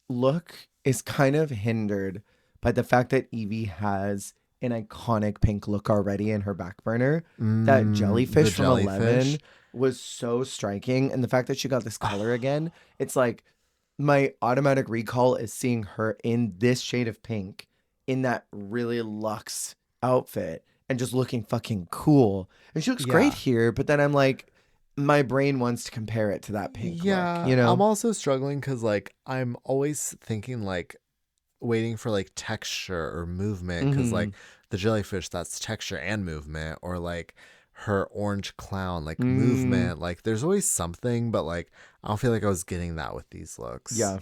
look is kind of hindered by the fact that Evie has an iconic pink look already in her back burner. That jellyfish from 11 was so striking. And the fact that she got this color again, it's like my automatic recall is seeing her in this shade of pink in that really luxe outfit and just looking fucking cool. And she looks great here, but then I'm like, my brain wants to compare it to that pink look, you know? I'm also struggling because like I'm always thinking like waiting for like texture or movement because like the jellyfish, that's texture and movement, or like her orange clown, like movement. Like there's always something, but like I don't feel like I was getting that with these looks. Yeah.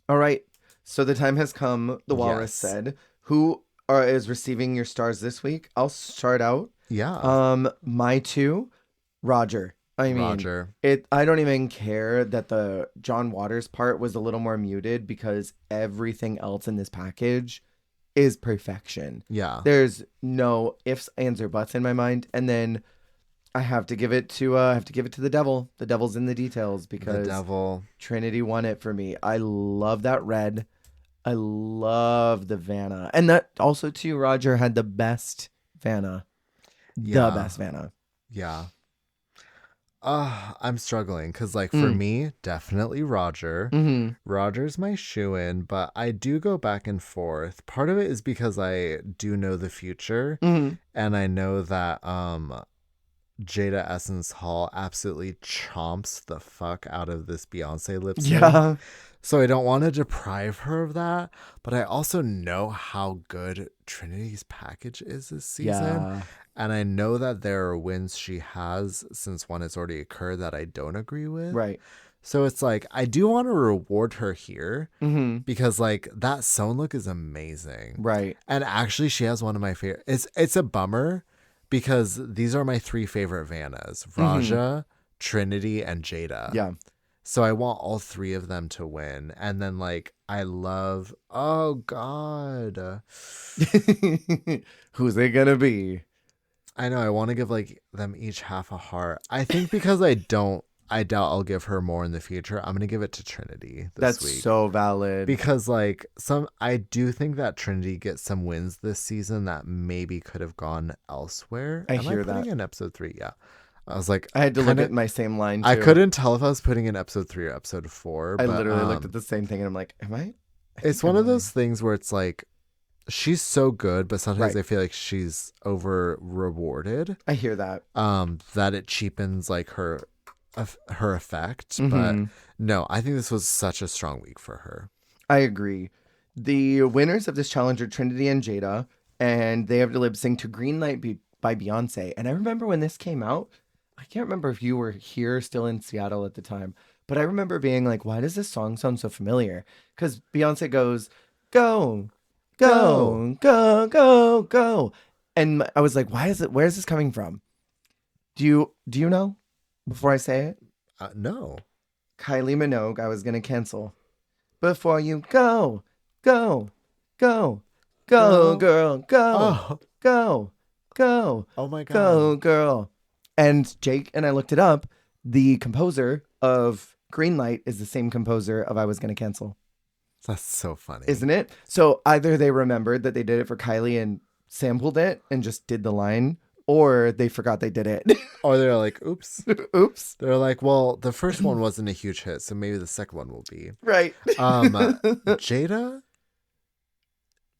All right. So the time has come, the walrus said. Who is receiving your stars this week? I'll start out. Yeah. My 2, Roger. I mean, Roger. I don't even care that the John Waters part was a little more muted because everything else in this package is perfection. Yeah. There's no ifs, ands, or buts in my mind. And then I have to give it to the devil. The devil's in the details because the devil. Trinity won it for me. I love that red. I love the Vanna. And that also too, Roger had the best Vanna. The best Vanna. Yeah. I'm struggling because, like, for Mm. me, definitely Roger. Mm-hmm. Roger's my shoo-in, but I do go back and forth. Part of it is because I do know the future, Mm-hmm. and I know that Jada Essence Hall absolutely chomps the fuck out of this Beyonce lip sync. Yeah. So I don't want to deprive her of that, but I also know how good Trinity's package is this season. Yeah. And I know that there are wins she has since one has already occurred that I don't agree with. Right. So it's like, I do want to reward her here Mm-hmm. because, like, that sewn look is amazing. Right. And actually, she has one of my favorite. It's a bummer because these are my three favorite Vannas: Mm-hmm. Raja, Trinity, and Jada. Yeah. So I want all three of them to win. And then, like, I love, oh God. Who's it gonna be? I know, I want to give, like, them each half a heart. I think because I doubt I'll give her more in the future. I'm going to give it to Trinity this That's week. so valid. Because, like, I do think that Trinity gets some wins this season that maybe could have gone elsewhere. I Am hear I putting that. in episode 3? Yeah. I was like, I had to look at my same line too. I couldn't tell if I was putting in episode 3 or episode 4. I But, literally looked at the same thing and I'm like, am I? It's one of those things where it's like, she's so good, but sometimes Right. I feel like she's over rewarded. I hear that. That it cheapens, like, her effect. Mm-hmm. But no, I think this was such a strong week for her. I agree. The winners of this challenge are Trinity and Jada, and they have to lip sync to Green Light by Beyonce. And I remember when this came out, I can't remember if you were here still in Seattle at the time, but I remember being like, why does this song sound so familiar? Because Beyonce goes, go, go, go, go, go. And I was like, where is this coming from? Do you know before I say it? No. Kylie Minogue, I was going to cancel. Before you go, go, go, go, girl, go, go, go. Oh my God. Go, girl. And Jake and I looked it up. The composer of Greenlight is the same composer of I Was Gonna Cancel. That's so funny. Isn't it? So either they remembered that they did it for Kylie and sampled it and just did the line, or they forgot they did it. Or they're like, oops. Oops. They're like, well, the first one wasn't a huge hit, so maybe the second one will be. Right. Jada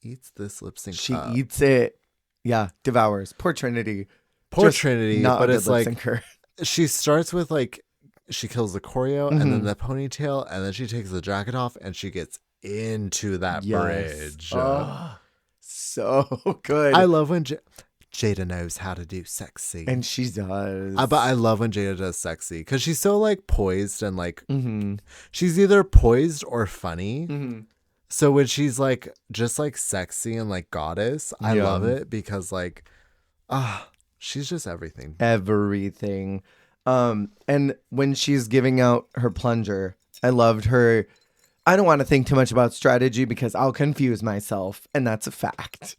eats this lip sync. She eats it. Yeah, devours. Poor Trinity. Poor Trinity, but it's like syncer. She starts with, like, she kills the choreo and then the ponytail, and then she takes the jacket off and she gets into that bridge. Oh, so good. I love when Jada knows how to do sexy, and she does. But I love when Jada does sexy because she's so, like, poised and, like, Mm-hmm. she's either poised or funny. Mm-hmm. So when she's, like, just, like, sexy and, like, goddess, I love it because, like, she's just everything. Everything. And when she's giving out her plunger, I loved her. I don't want to think too much about strategy because I'll confuse myself, and that's a fact.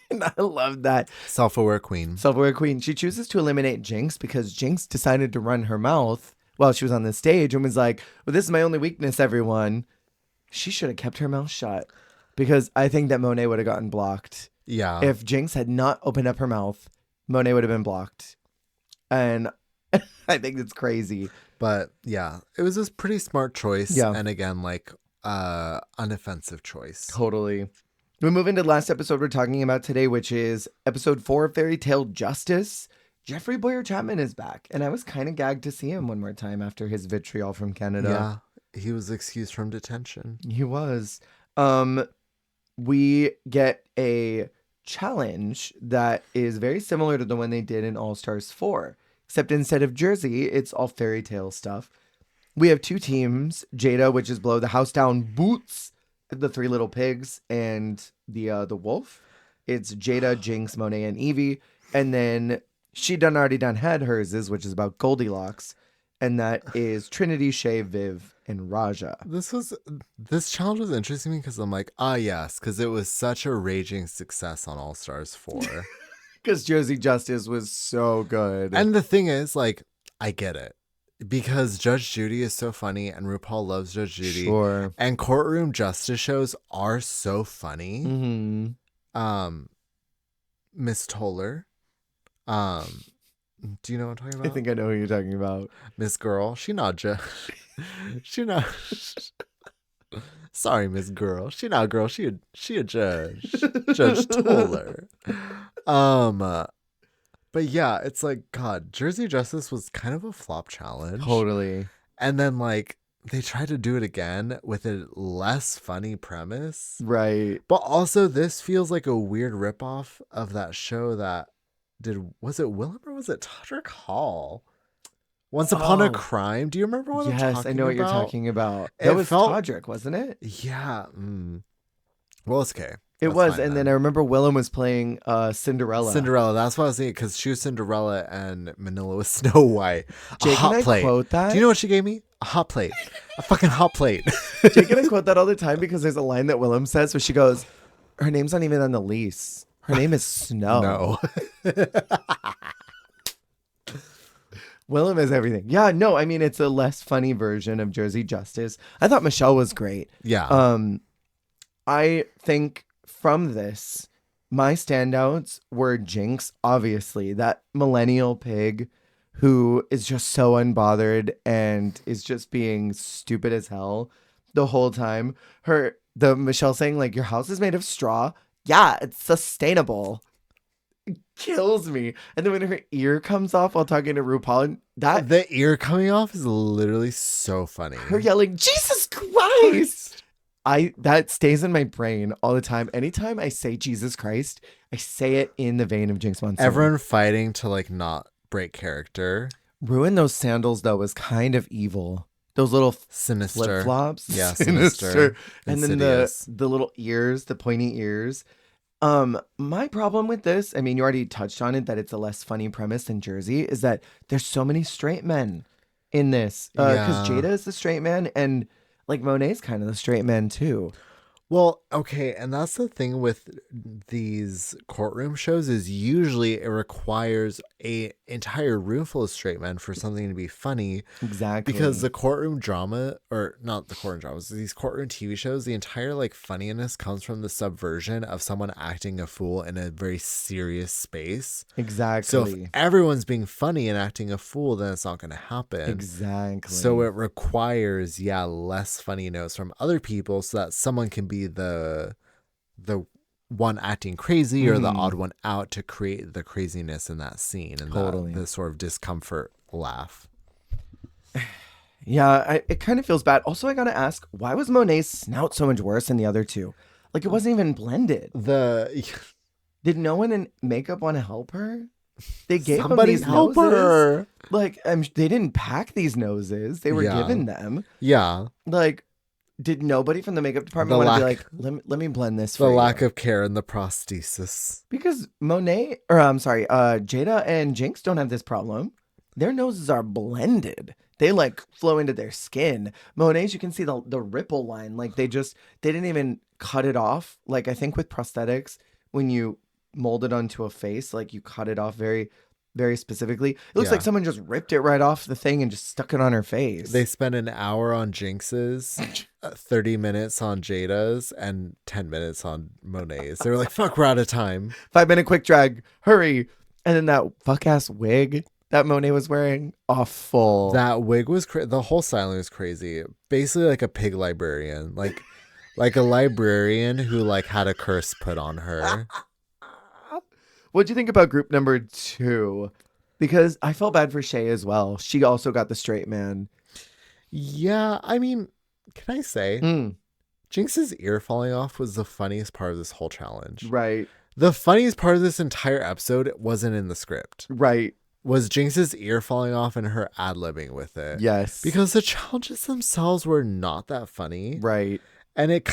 And I love that. Self-aware queen. Self-aware queen. She chooses to eliminate Jinx because Jinx decided to run her mouth while she was on the stage and was like, well, this is my only weakness, everyone. She should have kept her mouth shut because I think that Monet would have gotten blocked. Yeah. If Jinx had not opened up her mouth, Monet would have been blocked. And I think it's crazy. But yeah, it was a pretty smart choice. Yeah. And again, like, unoffensive choice. Totally. We move into the last episode we're talking about today, which is episode 4 of Fairy Tale Justice. Jeffrey Boyer Chapman is back. And I was kind of gagged to see him one more time after his vitriol from Canada. Yeah. He was excused from detention. He was. We get a challenge that is very similar to the one they did in All Stars 4. Except instead of Jersey, it's all fairy tale stuff. We have two teams. Jada, which is Blow the House Down Boots, the Three Little Pigs, and the wolf. It's Jada, Jinx, Monet, and Evie. And then She Done Already Done had hers, which is about Goldilocks. And that is Trinity, Shay, Viv, and Raja. This challenge was interesting because I'm like, yes, because it was such a raging success on All Stars 4. Because Jersey Justice was so good. And the thing is, like, I get it. Because Judge Judy is so funny and RuPaul loves Judge Judy. Sure. And courtroom justice shows are so funny. Mm-hmm. Miss Toller. Do you know what I'm talking I about? think I know who you're talking about. Miss Girl. She not she not. Sorry, Miss Girl. She not girl. She a judge. Judge Toller. Um. But yeah, it's like, God, Jersey Justice was kind of a flop challenge. Totally. And then, like, they tried to do it again with a less funny premise. Right. But also, this feels like a weird ripoff of that show that was it Willem or was it Todrick Hall? Once Upon a Crime. Do you remember what I'm talking about? Yes, I know what you're talking about. It That was felt, Todrick, wasn't it? yeah. Well, it's okay. It was, and then I remember Willem was playing Cinderella. Cinderella, that's what I was thinking, because she was Cinderella and Manila was Snow White. Jake and I quote that. Do you know what she gave me? A hot plate. A fucking hot plate. Jake and I quote that all the time because there's a line that Willem says where she goes, her name's not even on the lease. Her name is Snow. No. Willem is everything. Yeah, no, I mean, it's a less funny version of Jersey Justice. I thought Michelle was great. Yeah. I think from this, my standouts were Jinx, obviously, that millennial pig who is just so unbothered and is just being stupid as hell the whole time. The Michelle saying, like, your house is made of straw. Yeah, it's sustainable. It kills me. And then when her ear comes off while talking to RuPaul, the ear coming off is literally so funny. Her yelling, Jesus Christ! That stays in my brain all the time. Anytime I say Jesus Christ, I say it in the vein of Jinx Monsoon. Everyone fighting to like not break character. Ruin those sandals though was kind of evil. Those little sinister flip flops. Yeah, sinister. And then the little ears, the pointy ears. My problem with this, I mean, you already touched on it, that it's a less funny premise than Jersey, is that there's so many straight men in this. Because Jada is the straight man, and like Monet's kind of the straight man too. Well, okay, and that's the thing with these courtroom shows is usually it requires a entire room full of straight men for something to be funny. Exactly. Because the courtroom drama, or not the courtroom dramas, these courtroom TV shows, the entire like funniness comes from the subversion of someone acting a fool in a very serious space. Exactly. So if everyone's being funny and acting a fool, then it's not going to happen. Exactly. So it requires, less funny notes from other people so that someone can be the one acting crazy or the odd one out to create the craziness in that scene and the sort of discomfort laugh. Yeah, it kind of feels bad. Also, I gotta ask, why was Monet's snout so much worse than the other two? Like, it wasn't even blended. Did no one in makeup want to help her? They gave them these help noses. Her. Like, they didn't pack these noses. They were given them. Yeah. Like, did nobody from the makeup department want to be like, let me blend this for you? The lack of care in the prosthesis. Because Jada and Jinx don't have this problem. Their noses are blended. They like flow into their skin. Monet's, you can see the ripple line. Like they didn't even cut it off. Like I think with prosthetics, when you mold it onto a face, like you cut it off very, very specifically. It looks like someone just ripped it right off the thing and just stuck it on her face. They spent an hour on Jinx's, 30 minutes on Jada's, and 10 minutes on Monet's. They were like, fuck, we're out of time. 5-minute quick drag. Hurry. And then that fuck ass wig that Monet was wearing, awful. That wig was the whole styling was crazy. Basically like a pig librarian. Like a librarian who like had a curse put on her. What'd you think about group number 2? Because I felt bad for Shay as well. She also got the straight man. Yeah, I mean, can I say Jinx's ear falling off was the funniest part of this whole challenge. Right. The funniest part of this entire episode wasn't in the script. Right. Was Jinx's ear falling off and her ad-libbing with it. Yes. Because the challenges themselves were not that funny. Right. And it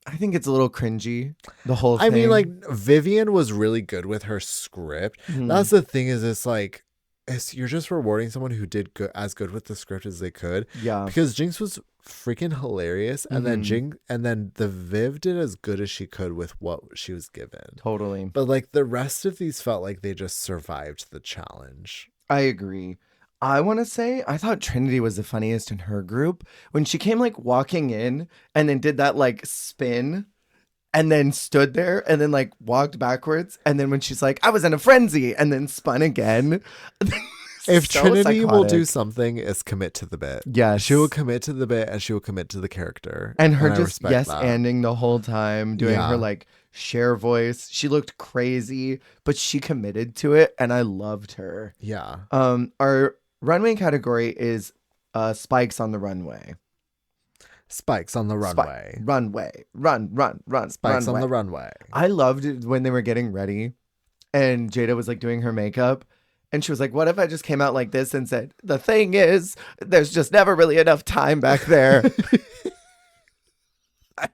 I think it's a little cringy, the whole thing. I mean, like, Vivian was really good with her script. That's the thing is, you're just rewarding someone who did as good with the script as they could. Yeah. Because Jinx was freaking hilarious. And then the Viv did as good as she could with what she was given. Totally. But, like, the rest of these felt like they just survived the challenge. I agree. I want to say I thought Trinity was the funniest in her group when she came like walking in and then did that like spin and then stood there and then like walked backwards. And then when she's like, I was in a frenzy, and then spun again. If So Trinity will do psychotic. something, is commit to the bit. Yes. She will commit to the bit and she will commit to the character. And her I just respect yes that. anding the whole time, doing her Yeah. like Cher voice. She looked crazy, but she committed to it, and I loved her. Yeah. Our runway category is spikes on the runway. Spikes on the runway. Runway. Run. Spikes runway. on the runway. I loved it when they were getting ready and Jada was like doing her makeup. And she was like, what if I just came out like this and said, the thing is, there's just never really enough time back there. I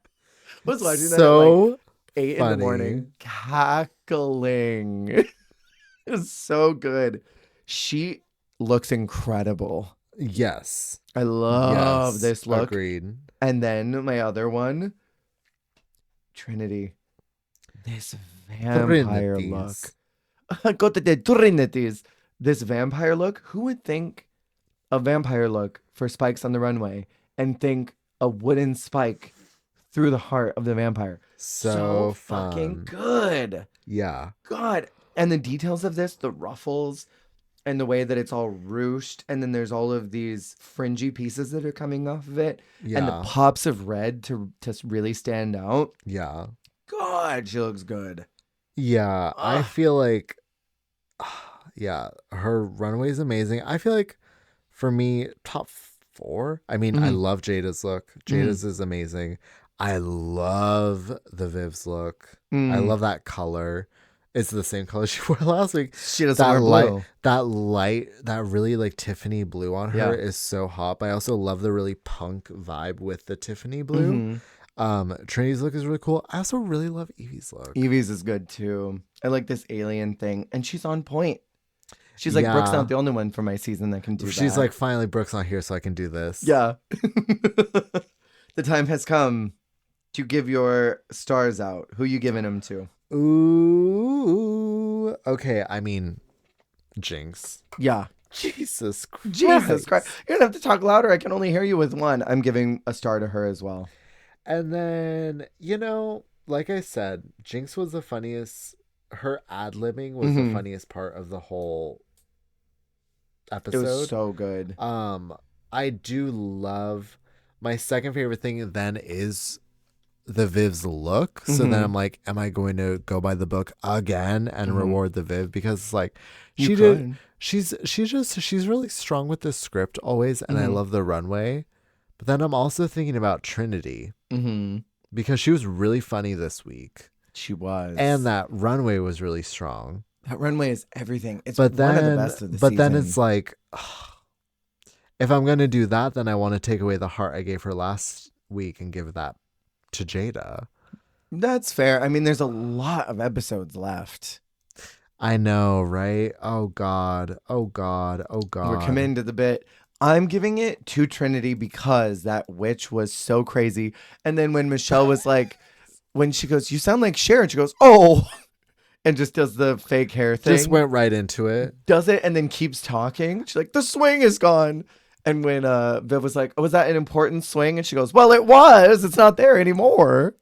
was watching that at like 8 in the morning, cackling. It was so good. She looks incredible. Yes. I love this look. Agreed. And then my other one, Trinity. This vampire look. Go to the Trinities. This vampire look. Who would think a vampire look for spikes on the runway and think a wooden spike through the heart of the vampire? So fucking fun. good. Yeah. God. And the details of this, the ruffles and the way that it's all ruched, and then there's all of these fringy pieces that are coming off of it, and the pops of red to really stand out. Yeah. God, she looks good. Yeah. I feel like, yeah, her runway is amazing. I feel like for me, top 4. I mean, I love Jada's look. Jada's is amazing. I love the Viv's look. I love that color. It's the same color she wore last week. She doesn't wear blue. That really like Tiffany blue on her is so hot. But I also love the really punk vibe with the Tiffany blue. Trinity's look is really cool. I also really love Evie's look. Evie's is good too. I like this alien thing, and she's on point. She's like, Brooke's not the only one for my season that can do that. She's like, finally, Brooke's not here, so I can do this. Yeah. The time has come to give your stars out. Who you giving them to? Ooh. Okay, I mean, Jinx. Yeah. Jesus Christ. Jesus Christ. You're going to have to talk louder. I can only hear you with one. I'm giving a star to her as well. And then, like I said, Jinx was the funniest. Her ad-libbing was the funniest part of the whole episode. It was so good. I do love, my second favorite thing then is the Viv's look. So then I'm like, am I going to go by the book again and reward the Viv? Because like she's really strong with the script always, and I love the runway. But then I'm also thinking about Trinity because she was really funny this week. She was, and that runway was really strong. That runway is everything. It's one of the best of the season. But then it's like, if I'm gonna do that, then I want to take away the heart I gave her last week and give that to Jada. That's fair. I mean, there's a lot of episodes left. I know, right? Oh God. We're committing to the bit. I'm giving it to Trinity because that witch was so crazy. And then when Michelle was like, when she goes, you sound like Cher, and she goes, oh, and just does the fake hair thing. Just went right into it. Does it and then keeps talking. She's like, the swing is gone. And when Viv was like, oh, was that an important swing? And she goes, well, it was. It's not there anymore.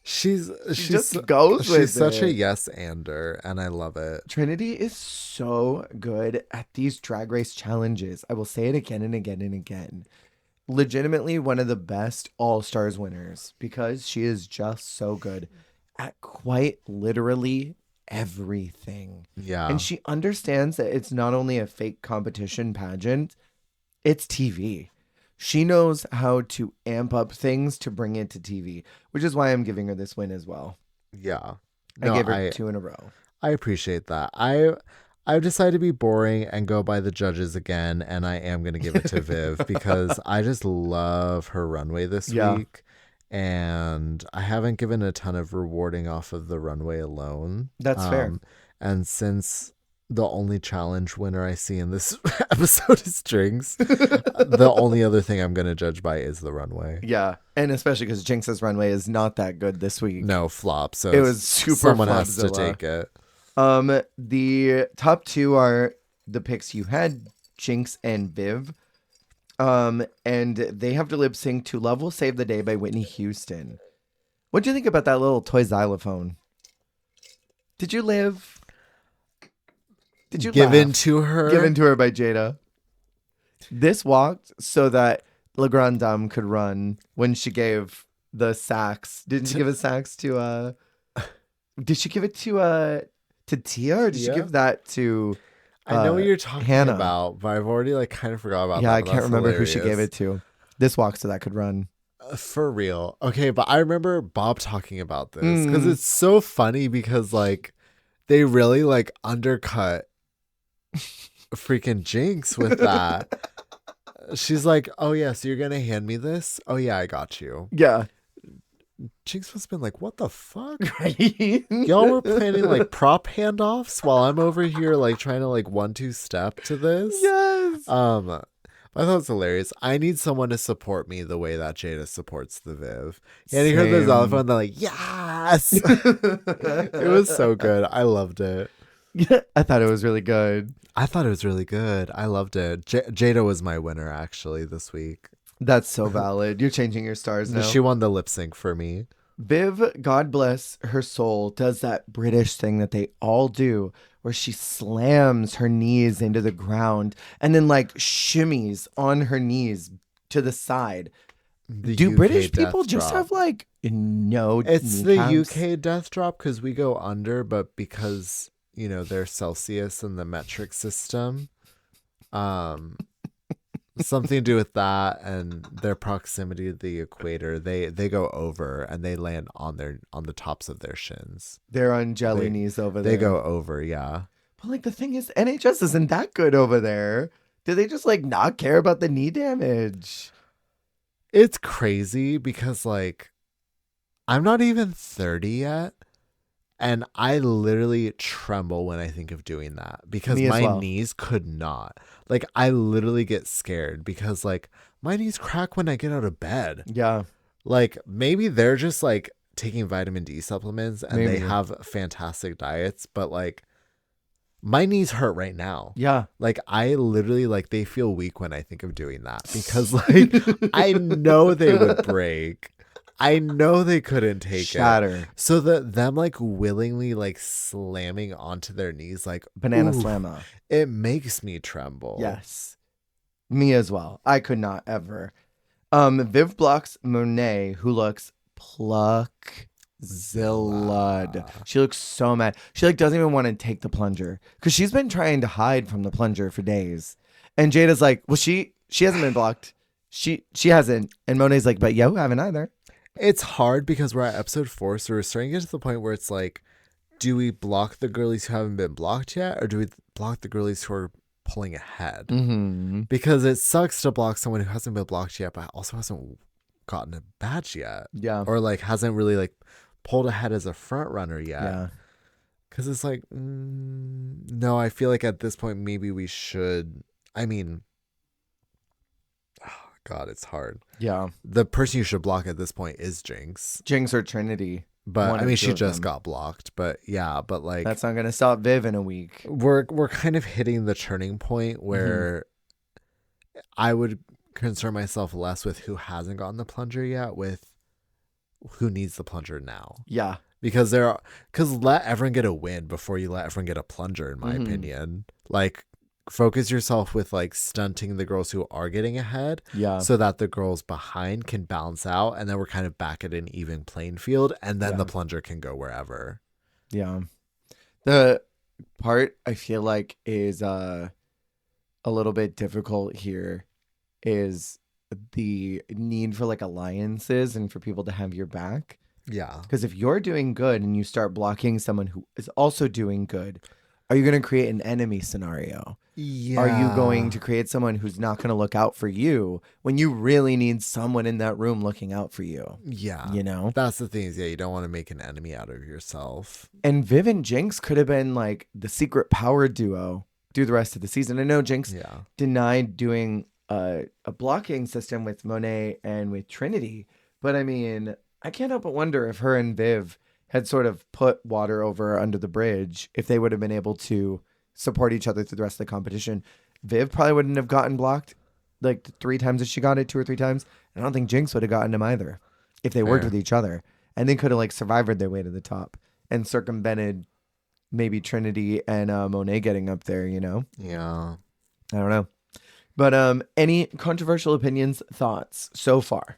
She just goes with it. She's such a yes-ander, and I love it. Trinity is so good at these Drag Race challenges. I will say it again and again and again. Legitimately one of the best All-Stars winners because she is just so good at quite literally everything. Yeah. And she understands that it's not only a fake competition pageant, it's TV. She knows how to amp up things to bring it to TV, which is why I'm giving her this win as well. Yeah. I gave her 2 in a row. I appreciate that. I've decided to be boring and go by the judges again, and I am going to give it to Viv because I just love her runway this week. And I haven't given a ton of rewarding off of the runway alone. That's fair. And since the only challenge winner I see in this episode is Jinx, the only other thing I'm going to judge by is the runway. Yeah. And especially because Jinx's runway is not that good this week. No, flop. So it was super someone flop has to take it. The top 2 are the picks you had, Jinx and Viv. And they have to lip sync to Love Will Save the Day by Whitney Houston. What'd you think about that little toy xylophone? Did you live? Did you Given laugh? to her? Given to her by Jada. This walked so that La Grande Dame could run when she gave the sax. Didn't she give a sax to did she give it to Tia, or did she Tia? give that to I know what you're talking Hannah? about, but I've already like kind of forgot about that. Yeah, I but can't that's remember who she gave hilarious. it to. This walked so that could run. For real. Okay, but I remember Bob talking about this because Mm. it's so funny because like they really like undercut freaking Jinx with that. She's like, "Oh yeah, so you're gonna hand me this? Oh yeah, I got you." Yeah. Jinx must have been like, "What the fuck? Right? Y'all were planning like prop handoffs while I'm over here like trying to like 1-2 step to this." Yes. I thought it was hilarious. I need someone to support me the way that Jada supports the Viv. And you heard the xylophone, they're like, yes! It was so good. I loved it. I thought it was really good. I thought it was really good. I loved it. Jada was my winner, actually, this week. That's so valid. You're changing your stars now. She won the lip sync for me. Viv, God bless her soul, does that British thing that they all do where she slams her knees into the ground and then like shimmies on her knees to the side. Do UK British death people just drop. have like no It's kneecaps? the UK death drop because we go under, but because, you know, they're Celsius and the metric system. Something to do with that and their proximity to the equator. They go over and they land on the tops of their shins. They're on jelly knees over there. They go over, yeah. But like the thing is, NHS isn't that good over there. Do they just like not care about the knee damage? It's crazy because like I'm not even 30 yet. And I literally tremble when I think of doing that because my knees could not. Like, I literally get scared because, like, my knees crack when I get out of bed. Yeah. Like, maybe they're just, like, taking vitamin D supplements and they have fantastic diets, but, like, my knees hurt right now. Yeah. Like, I literally, like, they feel weak when I think of doing that because, like, I know they would break. I know they couldn't take Shatter. So them like willingly like slamming onto their knees like Banana slammer. It makes me tremble. Yes. Me as well. I could not ever. Viv blocks Monet, who looks pluck zillud. She looks so mad. She like doesn't even want to take the plunger because she's been trying to hide from the plunger for days. And Jada's like, well, she hasn't been blocked. She hasn't. And Monet's like, but yo, haven't either. It's hard because we're at episode 4, so we're starting to get to the point where it's like, do we block the girlies who haven't been blocked yet, or do we block the girlies who are pulling ahead? Mm-hmm. Because it sucks to block someone who hasn't been blocked yet, but also hasn't gotten a badge yet. Yeah. Or like hasn't really like pulled ahead as a front runner yet. Yeah. Because it's like, no, I feel like at this point, maybe we should. I mean, oh God, it's hard. Yeah. The person you should block at this point is Jinx. Jinx or Trinity. But I mean, she just got blocked. But yeah, but like. That's not going to stop Viv in a week. We're kind of hitting the turning point where I would concern myself less with who hasn't gotten the plunger yet, with who needs the plunger now. Yeah. Because let everyone get a win before you let everyone get a plunger, in my opinion. Like, focus yourself with like stunting the girls who are getting ahead, so that the girls behind can balance out, and then we're kind of back at an even playing field, and then the plunger can go wherever. Yeah. The part I feel like is a little bit difficult here is the need for like alliances and for people to have your back. Yeah. Because if you're doing good and you start blocking someone who is also doing good, are you going to create an enemy scenario? Yeah. Are you going to create someone who's not going to look out for you when you really need someone in that room looking out for you? Yeah. You know? That's the thing is, you don't want to make an enemy out of yourself. And Viv and Jinx could have been like the secret power duo through the rest of the season. I know Jinx denied doing a blocking system with Monet and with Trinity, but I mean, I can't help but wonder if her and Viv had sort of put water over under the bridge, if they would have been able to support each other through the rest of the competition. Viv probably wouldn't have gotten blocked like 3 times as she got it, 2 or 3 times. And I don't think Jinx would have gotten him either if they worked with each other. and they could have like survived their way to the top and circumvented maybe Trinity and Monet getting up there, you know? Yeah. I don't know. But any controversial opinions, thoughts so far?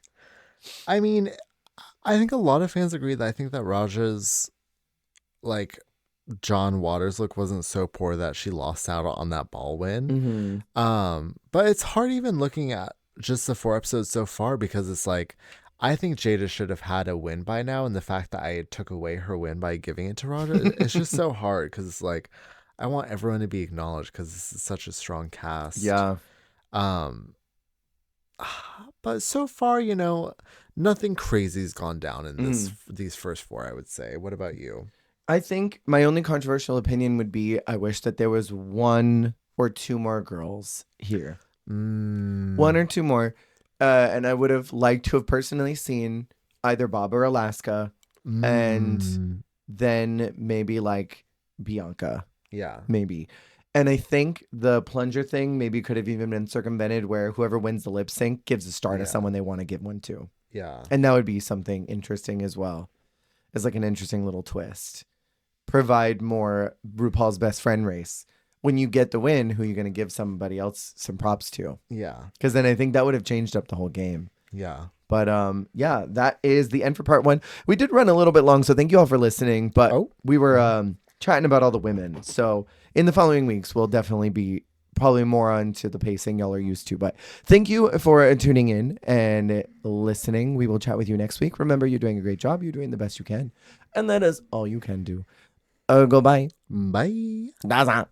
I mean, I think a lot of fans agree that I think that Raja's like John Waters look wasn't so poor that she lost out on that ball win. But it's hard even looking at just the 4 episodes so far, because it's like I think Jada should have had a win by now, and the fact that I took away her win by giving it to Raja, it's just so hard, because it's like I want everyone to be acknowledged because this is such a strong cast. Yeah. But so far, you know, nothing crazy's gone down in these first 4, I would say. What about you? I think my only controversial opinion would be I wish that there was 1 or 2 more girls here. 1 or 2 more. And I would have liked to have personally seen either Bob or Alaska, and then maybe like Bianca. Yeah. Maybe. And I think the plunger thing maybe could have even been circumvented, where whoever wins the lip sync gives a star to someone they want to give one to. Yeah. And that would be something interesting as well. As like an interesting little twist. Provide more RuPaul's Best Friend race. When you get the win, who are you going to give somebody else some props to? Yeah. Because then I think that would have changed up the whole game. Yeah. But yeah, that is the end for part 1. We did run a little bit long, so thank you all for listening. But we were chatting about all the women. So in the following weeks, we'll definitely be probably more onto the pacing y'all are used to. But thank you for tuning in and listening. We will chat with you next week. Remember, you're doing a great job. You're doing the best you can. And that is all you can do. Goodbye. Bye. That's